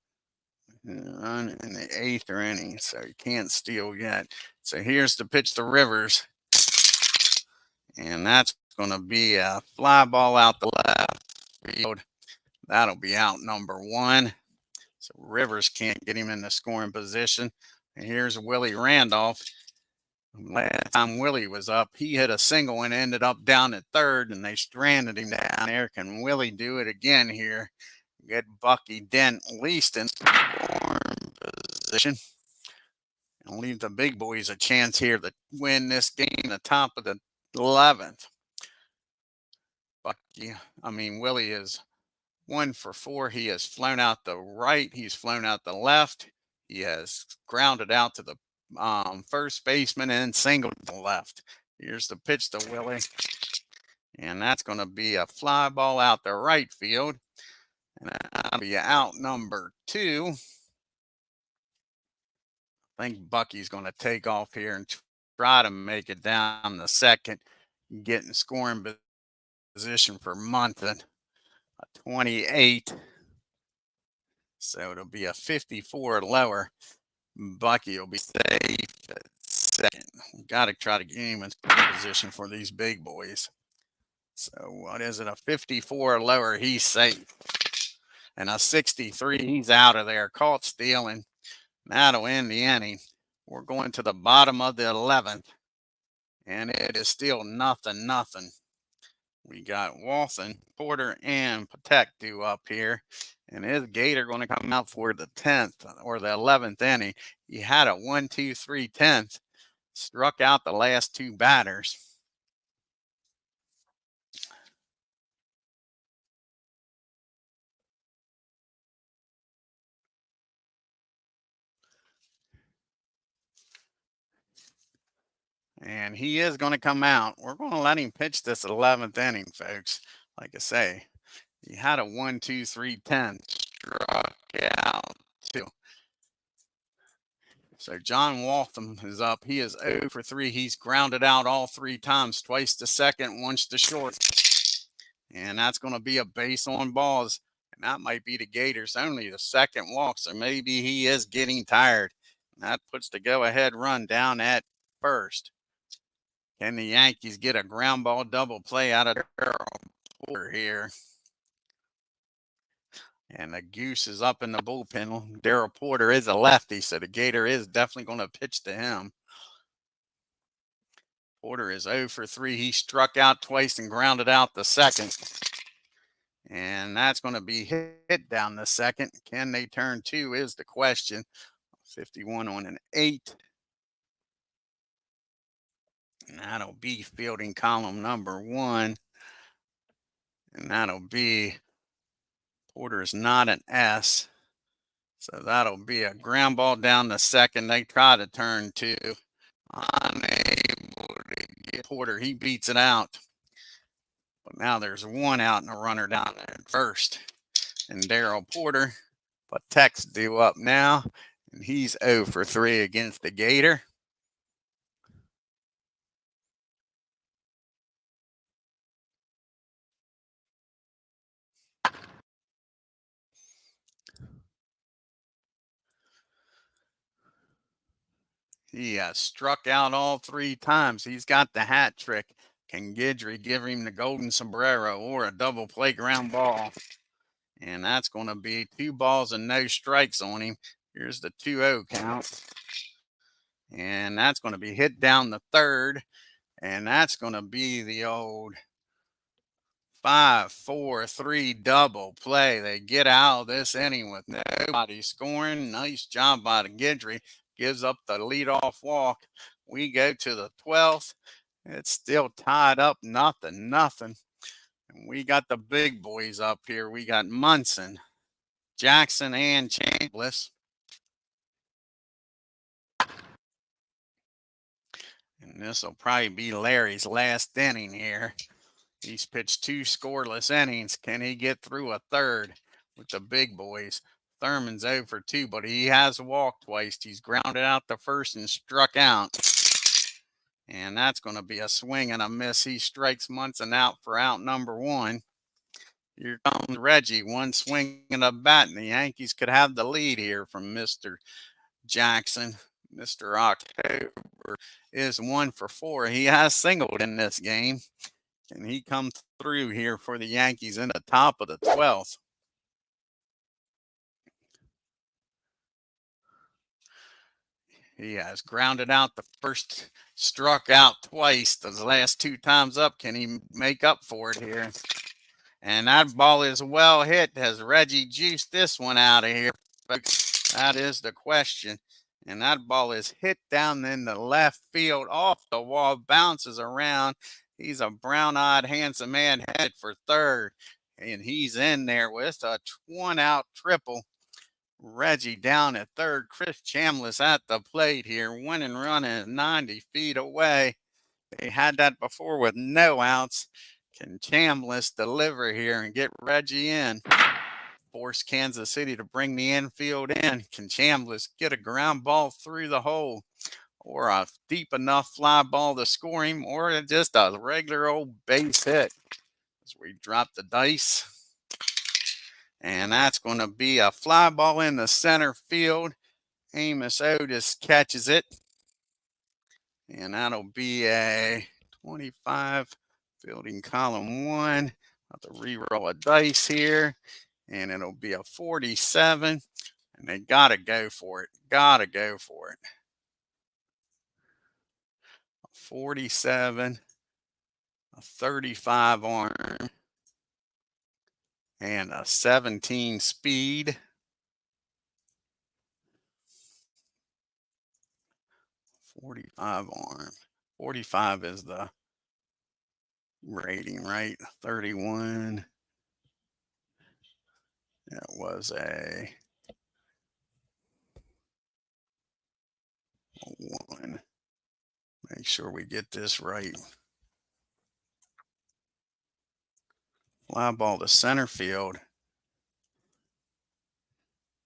Run in the 8th inning, so you can't steal yet. So here's the pitch to Rivers. And that's going to be a fly ball out the left field. That'll be out number 1. So Rivers can't get him in the scoring position. And here's Willie Randolph. Last time Willie was up, he hit a single and ended up down at third, and they stranded him down there. Can Willie do it again here? Get Bucky Dent at least in scoring position. And leave the big boys a chance here to win this game, the top of the 11th. Willie is 1 for 4. He has flown out the right. He's flown out the left. He has grounded out to the first baseman and singled to the left. Here's the pitch to Willie. And that's going to be a fly ball out the right field. And that'll be out number 2. I think Bucky's going to take off here and try to make it down the second, get in scoring position for Munson. a 28. So it'll be a 54 lower. Bucky will be safe at second. Got to try to get him in position for these big boys. So what is it? A 54 lower, he's safe. And a 63, he's out of there. Caught stealing. That'll end the inning. We're going to the bottom of the 11th. And it is still nothing. We got Walton, Porter, and Patek up here. And is Gator going to come out for the 10th or the 11th inning? He had a 1-2-3 10th. Struck out the last two batters. And he is going to come out. We're going to let him pitch this 11th inning, folks. Like I say, he had a 1-2-3 10. Struck out two. So John Waltham is up. He is 0 for 3. He's grounded out all 3 times, twice to second, once to short. And that's going to be a base on balls. And that might be the Gators only the second walk. So maybe he is getting tired. And that puts the go-ahead run down at first. Can the Yankees get a ground ball double play out of Darryl Porter here? And the Goose is up in the bullpen. Darryl Porter is a lefty, so the Gator is definitely going to pitch to him. Porter is 0 for 3. He struck out twice and grounded out the second. And that's going to be hit down the second. Can they turn 2 is the question. 51 on an 8. And that'll be fielding column number 1. And that'll be Porter is not an S. So that'll be a ground ball down the second. They try to turn 2. Unable to get Porter. He beats it out. But now there's 1 out and a runner down there at first. And Darryl Porter, Patek's due up now. And he's 0 for 3 against the Gator. He has struck out all 3 times. He's got the hat trick. Can GUIDRY give him the golden sombrero or a double play ground ball? And that's going to be 2 balls and no strikes on him. Here's the 2-0 count. And that's going to be hit down the third. And that's going to be the old 5-4-3 double play. They get out of this inning with nobody scoring. Nice job by the GUIDRY. Gives up the leadoff walk. We go to the 12th. It's still tied up, nothing. And we got the big boys up here. We got Munson, Jackson, and Chambliss. And this will probably be Larry's last inning here. He's pitched 2 scoreless innings. Can he get through a third with the big boys? Thurman's 0 for 2, but he has walked twice. He's grounded out the first and struck out. And that's going to be a swing and a miss. He strikes Munson out for out number 1. Here comes Reggie. 1 swing and a bat, and the Yankees could have the lead here from Mr. Jackson. Mr. October is 1 for 4. He has singled in this game. And he comes through here for the Yankees in the top of the 12th. He has grounded out the first, struck out twice. Those last 2 times up, can he make up for it here? And that ball is well hit. Has Reggie juiced this one out of here, folks? That is the question. And that ball is hit down in the left field off the wall, bounces around. He's a brown-eyed, handsome man headed for third. And he's in there with a 1-out triple. Reggie down at third. Chris Chambliss at the plate here. Winning run at 90 feet away. They had that before with no outs. Can Chambliss deliver here and get Reggie in? Force Kansas City to bring the infield in. Can Chambliss get a ground ball through the hole? Or a deep enough fly ball to score him? Or just a regular old base hit? As we drop the dice. And that's going to be a fly ball in the center field. Amos Otis catches it. And that'll be a 25, fielding column 1. I'll have to re-roll a dice here. And it'll be a 47. And they got to go for it. Got to go for it. 47, a 35 arm, and a 17 speed. 45 arm. 45 is the rating, right? 31. That was a 1. Make sure we get this right. Fly ball to center field.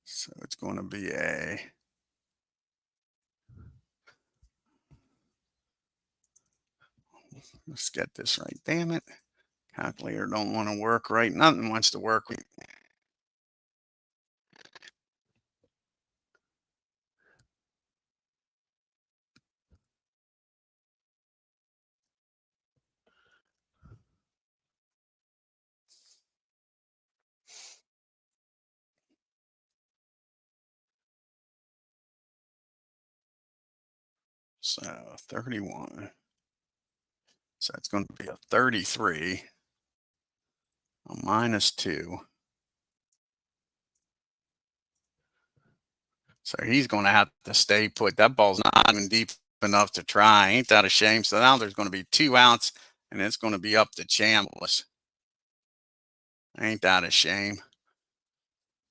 So it's going to be a let's get this right. Damn it. Calculator don't want to work right. Nothing wants to work. So 31. So it's going to be a 33, a -2. So he's going to have to stay put. That ball's not even deep enough to try. Ain't that a shame? So now there's going to be 2 outs, and it's going to be up to Chambliss. Ain't that a shame?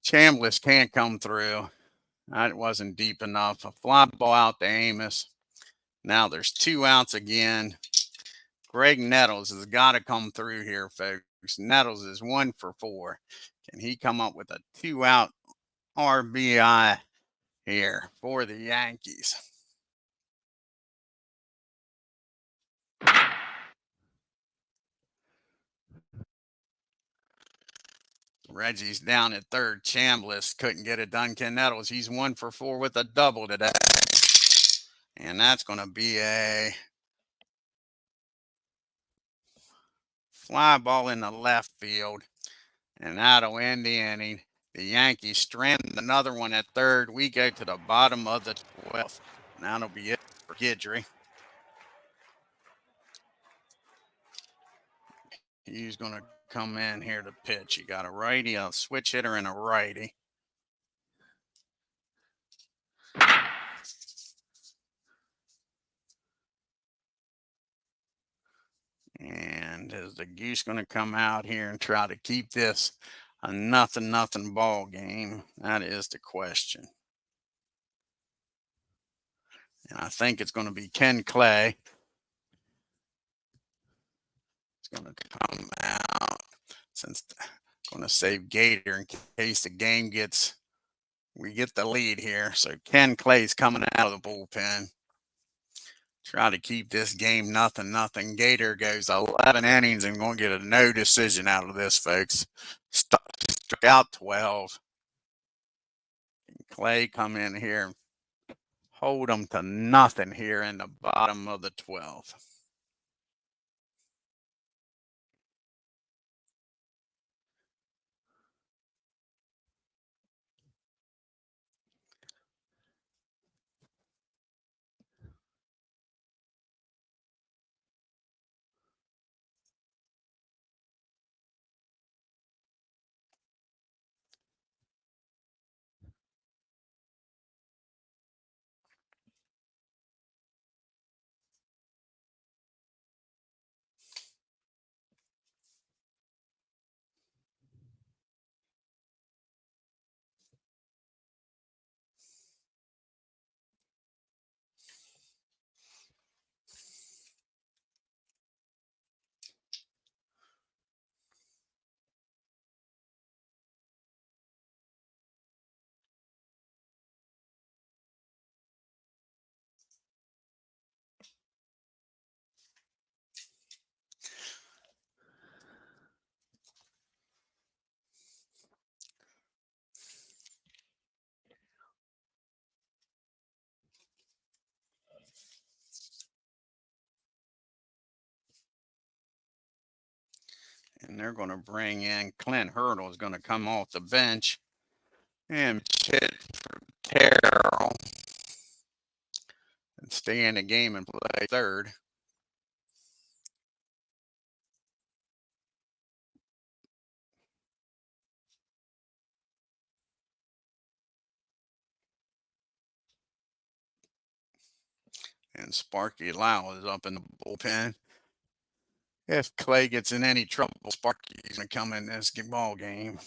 Chambliss can't come through. That wasn't deep enough. A fly ball out to Amos. Now there's 2 outs again. Greg Nettles has got to come through here, folks. Nettles is 1 for 4. Can he come up with a 2-out RBI here for the Yankees? Reggie's down at third. Chambliss couldn't get it done. Ken Nettles, he's 1 for 4 with a double today. And that's going to be a fly ball in the left field. And that'll end the inning. The Yankees strand another one at third. We go to the bottom of the 12th. And that'll be it for GUIDRY. He's going to come in here to pitch. You got a righty, a switch hitter, and a righty. And is the Goose going to come out here and try to keep this a nothing ball game? That is the question. And I think it's going to be Ken Clay. It's going to come out since going to save Gator in case the game we get the lead here. So Ken Clay's coming out of the bullpen. Try to keep this game nothing. Gator goes 11 innings and going to get a no decision out of this, folks. Struck out 12. And Clay come in here and hold them to nothing here in the bottom of the 12th. And they're going to bring in Clint Hurdle is going to come off the bench and hit for Terrell and stay in the game and play third. And Sparky Lau is up in the bullpen. If Clay gets in any trouble, Sparky's going to come in this ball game.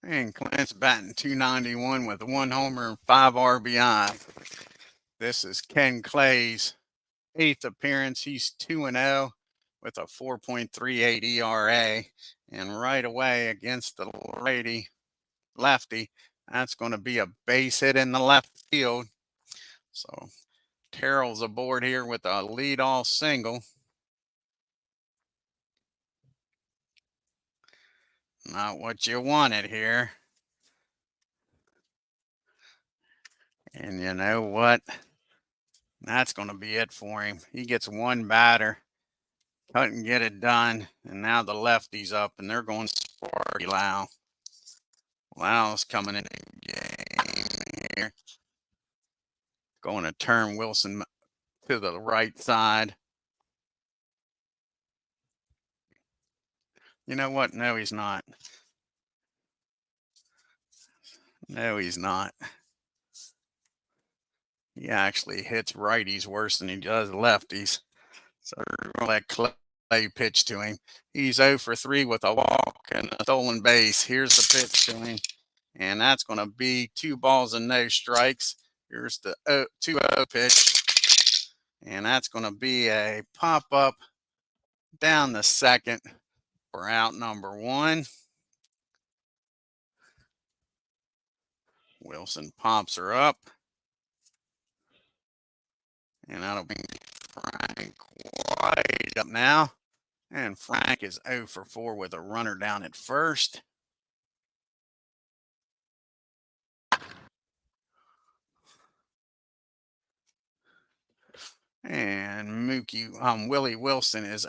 And Clint's batting .291 with 1 homer and 5 RBI. This is Ken Clay's 8th appearance. He's 2-0 with a 4.38 ERA. And right away against the lefty, that's going to be a base hit in the left field. So Terrell's aboard here with a leadoff single. Not what you wanted here. And you know what? That's going to be it for him. He gets one batter, couldn't get it done, and now the lefty's up, and they're going Sparky Lau. Lau's coming in the game here. Going to turn Wilson to the right side. You know what? No, he's not. No, he's not. He actually hits righties worse than he does lefties. So we're going to let Clay pitch to him. He's 0 for 3 with a walk and a stolen base. Here's the pitch to him. And that's going to be 2 balls and no strikes. Here's the 2-0 pitch. And that's going to be a pop-up down the second for out number 1. Wilson pops her up. And that'll bring Frank White up now. And Frank is 0 for 4 with a runner down at first. And Willie Wilson is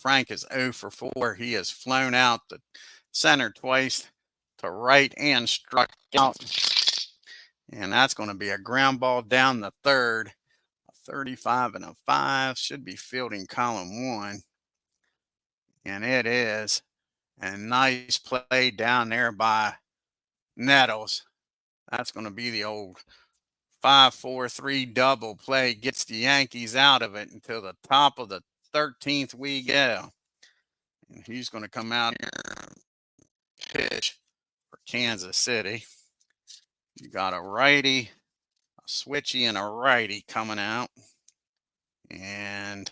Frank is 0 for 4. He has flown out the center twice to right and struck out. And that's going to be a ground ball down the third. A 35 and a 5 should be fielding column 1. And it is a nice play down there by Nettles. That's going to be the old 5-4-3 double play. Gets the Yankees out of it until the top of the 13th we go. And he's going to come out here and pitch for Kansas City. You got a righty, a switchy, and a righty coming out. And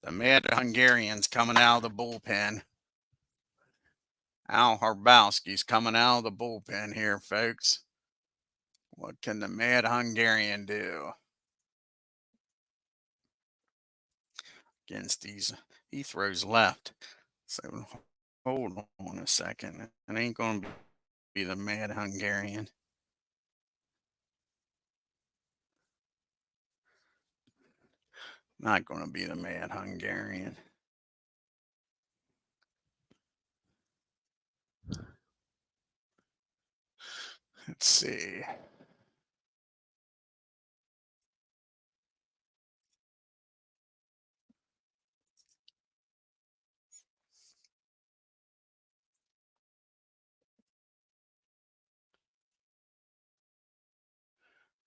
the Mad Hungarian's coming out of the bullpen. Al Harbowski's coming out of the bullpen here, folks. What can the Mad Hungarian do against these? He throws left. So hold on a second. It ain't going to be the Mad Hungarian. Not going to be the Mad Hungarian. Let's see.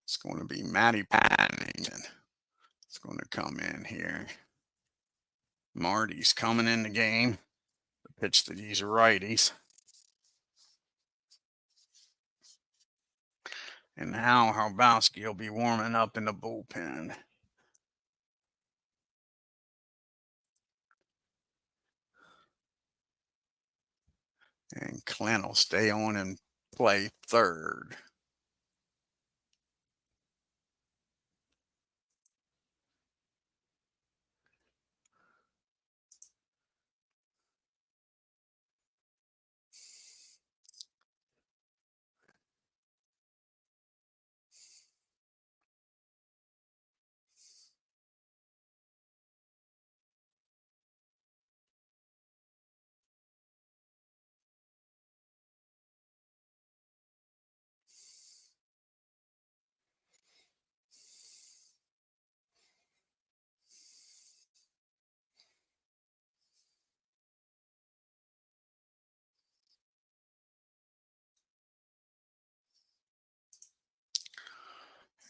It's going to be Matty Paddington. It's going to come in here. Marty's coming in the game to pitch to these righties. And now Harbowski will be warming up in the bullpen. And Clint will stay on and play third.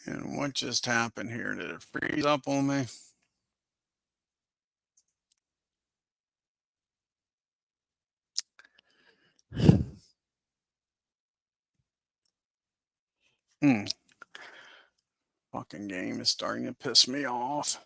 And what just happened here? Did it freeze up on me? Hmm. Fucking game is starting to piss me off.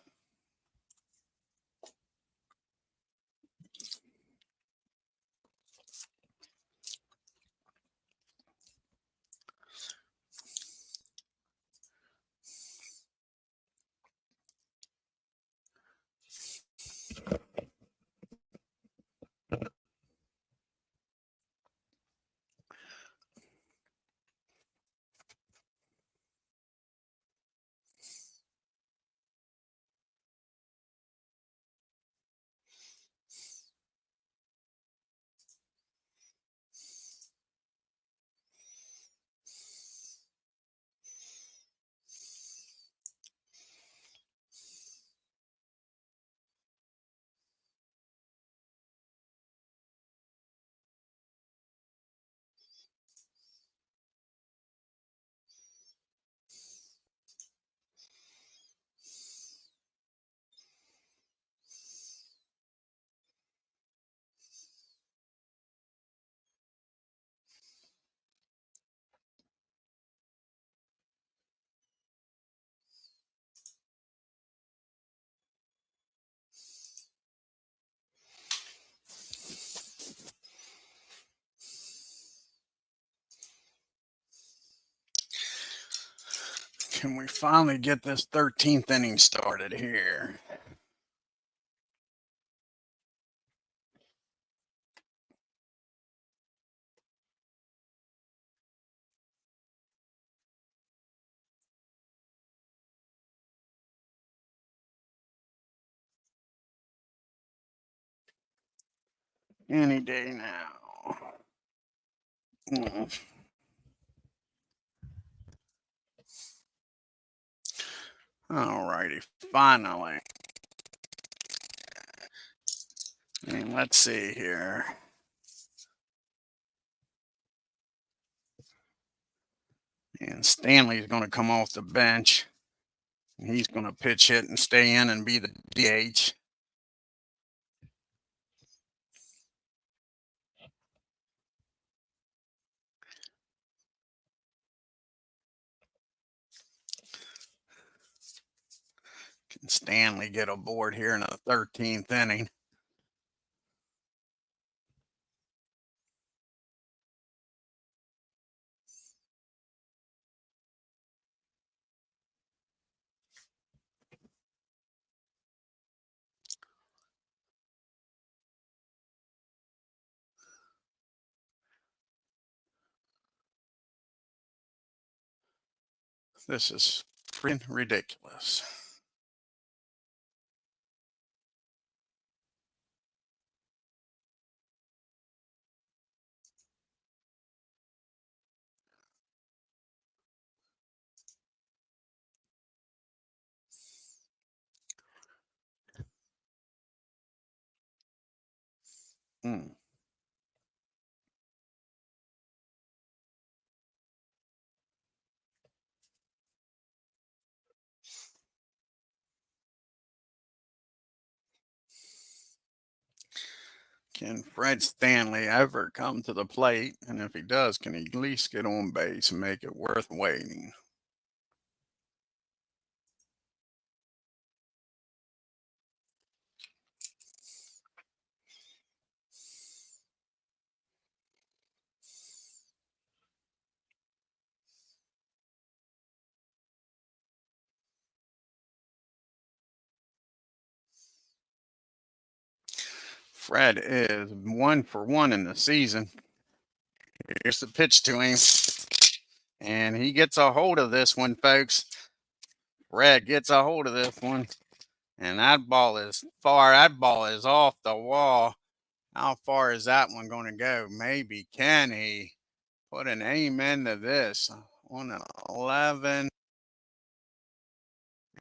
Can we finally get this 13th inning started here? Any day now. Mm. All righty, finally. And let's see here. And Stanley's going to come off the bench. He's going to pitch hit and stay in and be the DH. Can Stanley get aboard here in the 13th inning? This is freaking ridiculous. Mm. Can Fred Stanley ever come to the plate? And if he does, can he at least get on base and make it worth waiting? Fred is 1 for 1 in the season. Here's the pitch to him. And he gets a hold of this one, folks. Fred gets a hold of this one. And that ball is far. That ball is off the wall. How far is that one going to go? Maybe. Can he put an amen to this on an 11?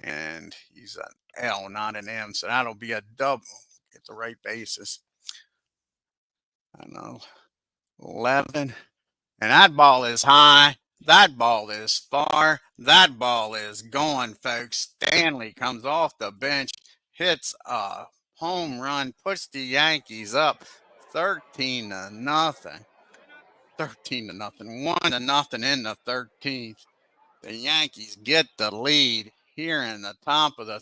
And he's an L, not an M. So that'll be a double. Get the right bases. I know. 11. And that ball is high. That ball is far. That ball is gone, folks. Stanley comes off the bench, hits a home run, puts the Yankees up 13-0. 13-0. 1-0 in the 13th. The Yankees get the lead here in the top of the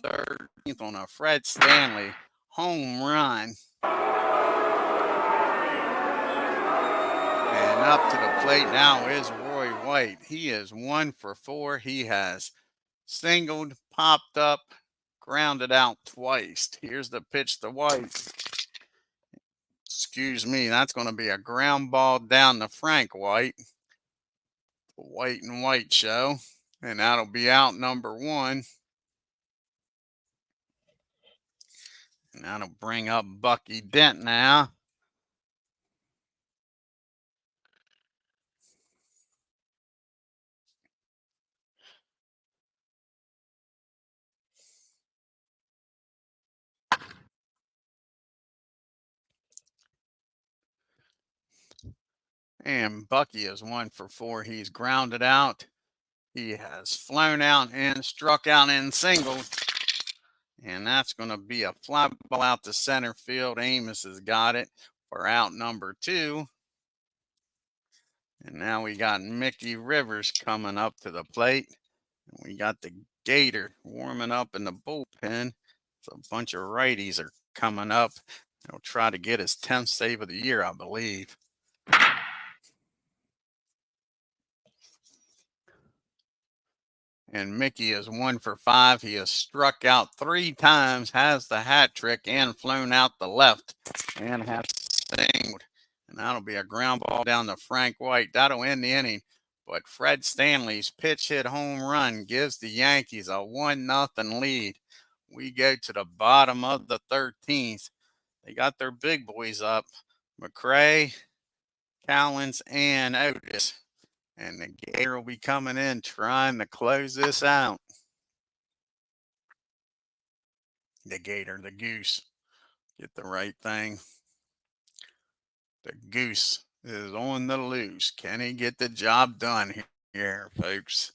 13th on a Fred Stanley home run. And up to the plate now is Roy White. He is 1 for 4. He has singled, popped up, grounded out twice. Here's the pitch to White. Excuse me, that's going to be a ground ball down to Frank White. The White and White show. And that'll be out number 1. And that'll bring up Bucky Dent now. And Bucky is 1 for 4. He's grounded out. He has flown out and struck out and singled. And that's going to be a fly ball out to center field. Amos has got it for out number 2. And now we got Mickey Rivers coming up to the plate. And we got the Gator warming up in the bullpen. So a bunch of righties are coming up. He'll try to get his 10th save of the year, I believe. And Mickey is 1 for 5. He has struck out 3 times, has the hat trick, and flown out the left, and has singled. And that'll be a ground ball down to Frank White. That'll end the inning. But Fred Stanley's pitch hit home run gives the Yankees a 1-0 lead. We go to the bottom of the 13th. They got their big boys up. McCray, Cowens, and Otis. And the Gator will be coming in trying to close this out. The Gator, the Goose. Get the right thing. The Goose is on the loose. Can he get the job done here, folks?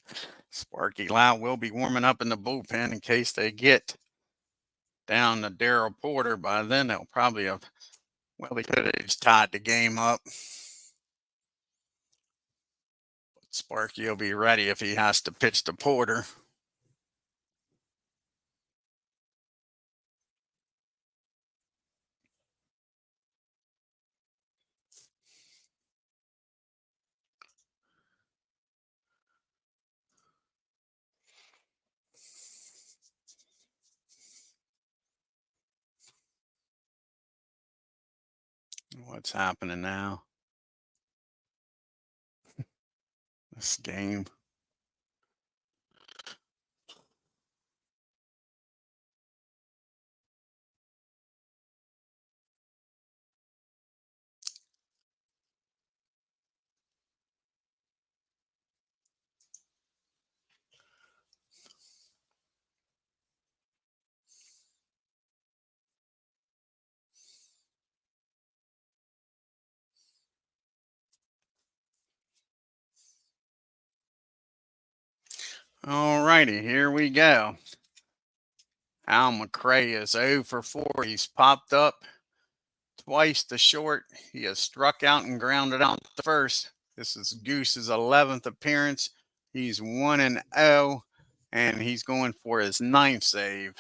Sparky Lau will be warming up in the bullpen in case they get down to Darryl Porter. By then, they'll probably have, well, they could have just tied the game up. Sparky will be ready if he has to pitch to Porter. What's happening now? This game. All righty, here we go. Al McCray is 0 for 4. He's popped up twice to short. He has struck out and grounded out the first. This is Goose's 11th appearance. He's 1-0, and he's going for his 9th save.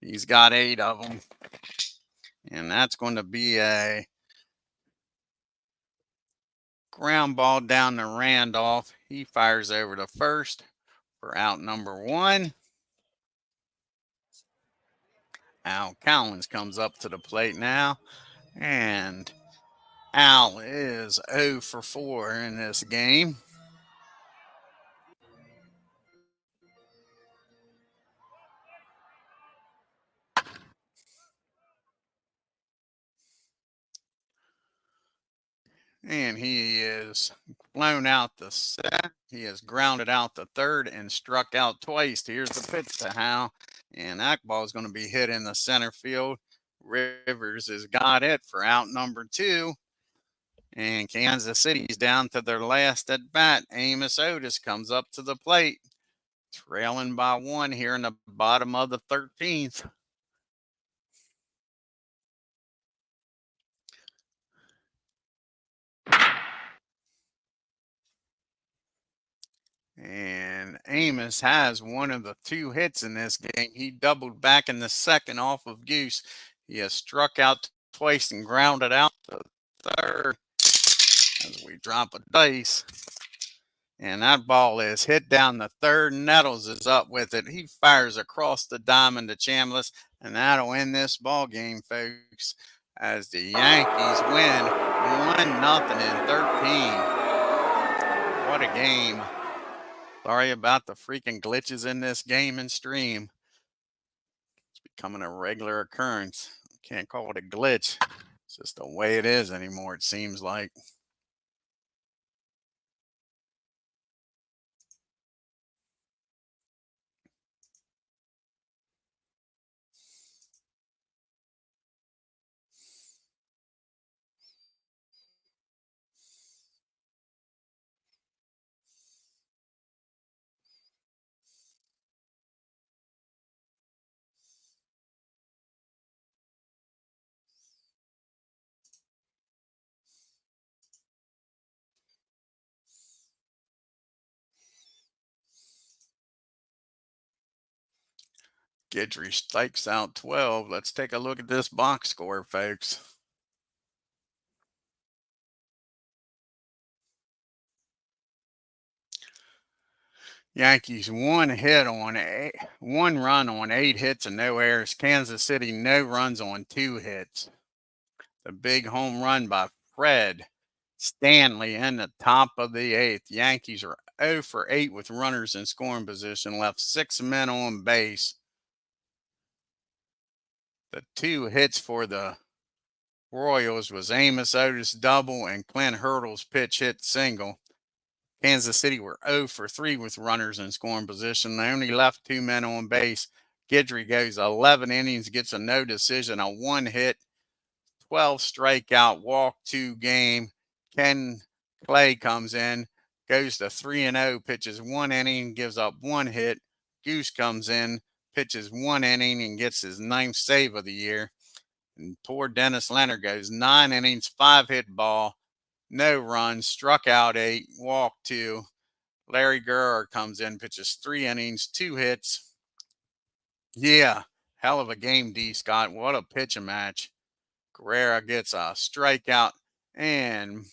He's got 8 of them. And that's going to be a ground ball down to Randolph. He fires over to first for out number 1. Al Cowens comes up to the plate now. And Al is 0 for 4 in this game. And he is blown out the second. He has grounded out the third and struck out twice. Here's the pitch to Hal. And that ball is going to be hit in the center field. Rivers has got it for out number 2. And Kansas City's down to their last at bat. Amos Otis comes up to the plate, trailing by 1 here in the bottom of the 13th. And Amos has one of the 2 hits in this game. He doubled back in the second off of Goose. He has struck out twice and grounded out the third as we drop a dice. And that ball is hit down the third. Nettles is up with it. He fires across the diamond to Chambliss, and that'll end this ball game, folks, as the Yankees win 1-0 in 13. What a game. Sorry about the freaking glitches in this game and stream. It's becoming a regular occurrence. Can't call it a glitch. It's just the way it is anymore, it seems like. GUIDRY strikes out 12. Let's take a look at this box score, folks. Yankees 1 run on 8 hits and no errors. Kansas City no runs on 2 hits. The big home run by Fred Stanley in the top of the 8th. Yankees are 0 for 8 with runners in scoring position, left 6 men on base. The 2 hits for the Royals was Amos Otis double and Clint Hurdle's pitch hit single. Kansas City were 0 for 3 with runners in scoring position. They only left 2 men on base. GUIDRY goes 11 innings, gets a no decision, a 1 hit, 12 strikeout, walk 2 game. Ken Clay comes in, goes to 3-0, pitches 1 inning, gives up 1 hit. Goose comes in, pitches 1 inning, and gets his 9th save of the year. And poor Dennis Leonard goes 9 innings, 5 hit ball, no runs, struck out 8, walked 2. Larry Gurr comes in, pitches 3 innings, 2 hits. Yeah, hell of a game, D. Scott. What a pitching match. Guerrero gets a strikeout, and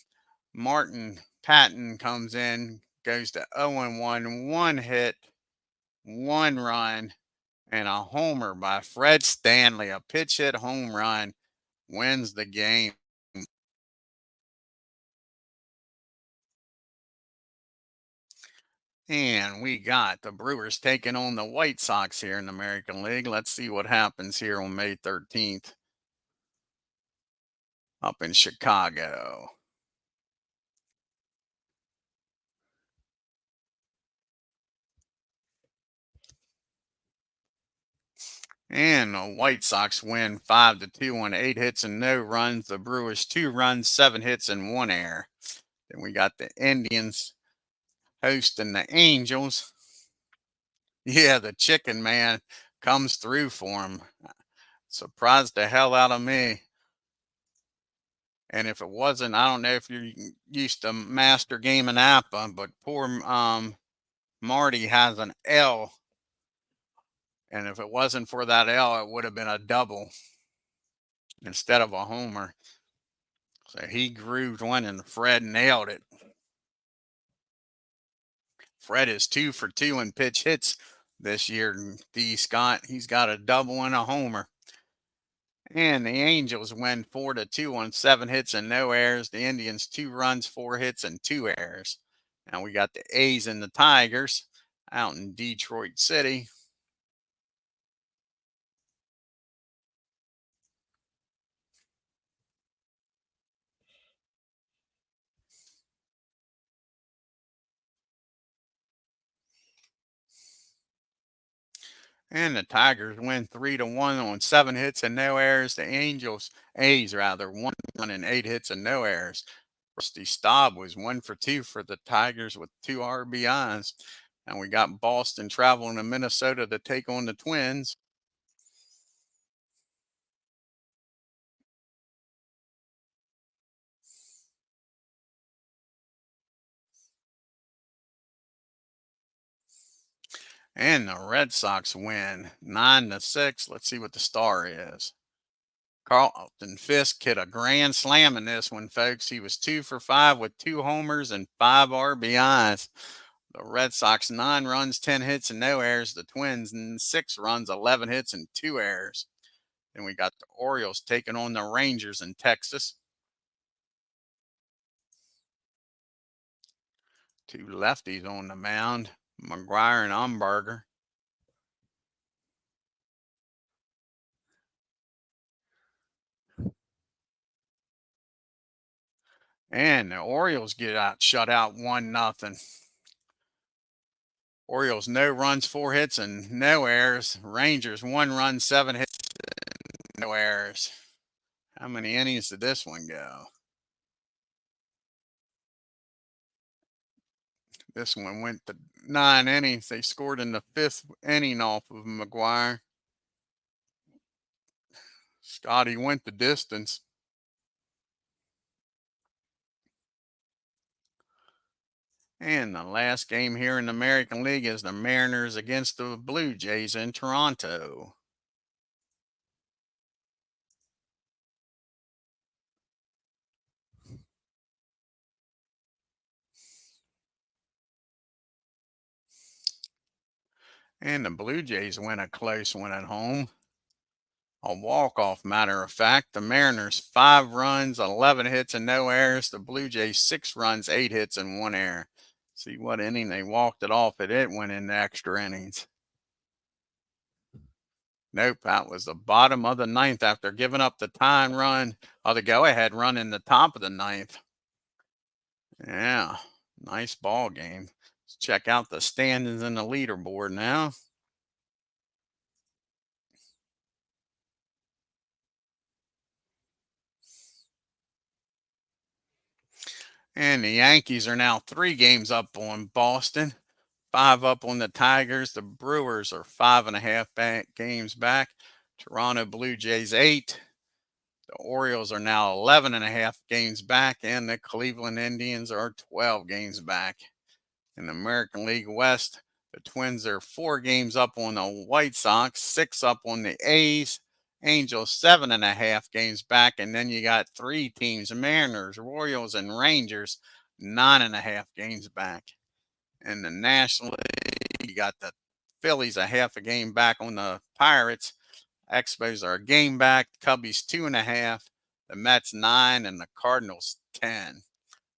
Martin Patton comes in, goes to 0-1, 1 hit, 1 run, and a homer by Fred Stanley. A pitch hit home run wins the game. And we got the Brewers taking on the White Sox here in the American League. Let's see what happens here on May 13th up in Chicago. And the White Sox win 5-2 on 8 hits and no runs. The Brewers 2 runs, 7 hits, and 1 error. Then we got the Indians hosting the Angels. Yeah, the Chicken Man comes through for him. Surprised the hell out of me. And if it wasn't, I don't know if you're used to Master Game and Appa, but poor Marty has an L. And if it wasn't for that L, it would have been a double instead of a homer. So he grooved one and Fred nailed it. Fred is 2 for 2 in pitch hits this year, D. Scott. He's got a double and a homer. And the Angels win 4-2 on 7 hits and no errors. The Indians 2 runs, 4 hits, and 2 errors. Now we got the A's and the Tigers out in Detroit City. And the Tigers win 3-1 on 7 hits and no errors. The A's rather, 1 run and 8 hits and no errors. Rusty Staub was 1 for 2 for the Tigers with 2 RBIs. And we got Boston traveling to Minnesota to take on the Twins. And the Red Sox win 9-6. Let's see what the star is. Carlton Fisk hit a grand slam in this one, folks. He was 2 for 5 with 2 homers and 5 RBIs. The Red Sox 9 runs, 10 hits, and no errors. The Twins 6 runs, 11 hits, and 2 errors. Then we got the Orioles taking on the Rangers in Texas. 2 lefties on the mound, McGuire and Umberger. And the Orioles shut out 1-0. Orioles no runs, 4 hits, and no errors. Rangers 1 run, 7 hits, no errors. How many innings did this one go? This one went to 9 innings. They scored in the 5th inning off of McGuire. Scotty went the distance. And the last game here in the American League is the Mariners against the Blue Jays in Toronto. And the Blue Jays win a close one at home. A walk-off, matter of fact. The Mariners 5 runs, 11 hits, and no errors. The Blue Jays 6 runs, 8 hits, and 1 error. See what inning they walked it off at. It went into extra innings. Nope, that was the bottom of the ninth after giving up the tying run, or the go-ahead run in the top of the ninth. Yeah, nice ball game. Let's check out the standings and the leaderboard now. And the Yankees are now 3 games up on Boston, 5 up on the Tigers. The Brewers are 5.5 games back. Toronto Blue Jays 8. The Orioles are now 11.5 games back, and the Cleveland Indians are 12 games back. In the American League West, the Twins are 4 games up on the White Sox, 6 up on the A's. Angels 7.5 games back, and then you got 3 teams: Mariners, Royals, and Rangers 9.5 games back. In the National League, you got the Phillies a half a game back on the Pirates. Expos are a game back. Cubbies 2.5. The Mets 9, and the Cardinals 10.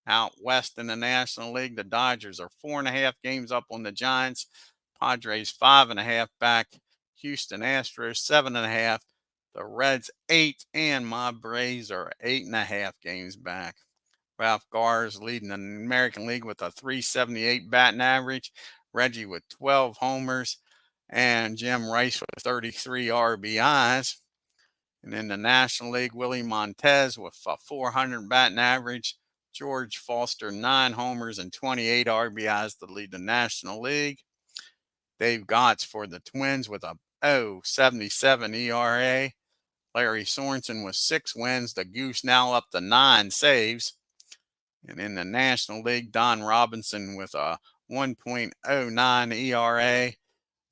Out west in the National League, the Dodgers are 4.5 games up on the Giants. Padres 5.5 back. Houston Astros 7.5. The Reds 8, and my Braves are 8.5 games back. Ralph Garr is leading the American League with a .378 batting average. Reggie with 12 homers, and Jim Rice with 33 RBIs. And in the National League, Willie Montez with a .400 batting average. George Foster 9 homers and 28 RBIs to lead the National League. Dave Gotts for the Twins with a .077 ERA. Larry Sorensen with 6 wins. The Goose now up to 9 saves. And in the National League, Don Robinson with a 1.09 ERA.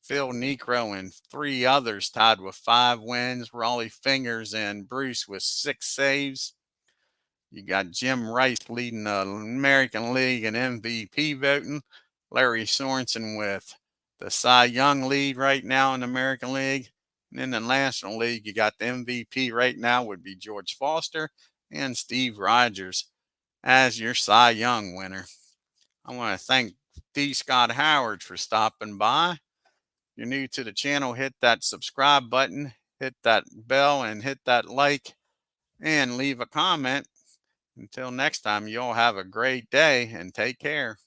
Phil Niekro and 3 others tied with 5 wins. Raleigh Fingers and Bruce with 6 saves. You got Jim Rice leading the American League in MVP voting. Larry Sorensen with the Cy Young lead right now in the American League. And in the National League, you got the MVP right now would be George Foster and Steve Rogers as your Cy Young winner. I want to thank D. Scott Howard for stopping by. If you're new to the channel, hit that subscribe button, hit that bell, and hit that like, and leave a comment. Until next time, you all have a great day and take care.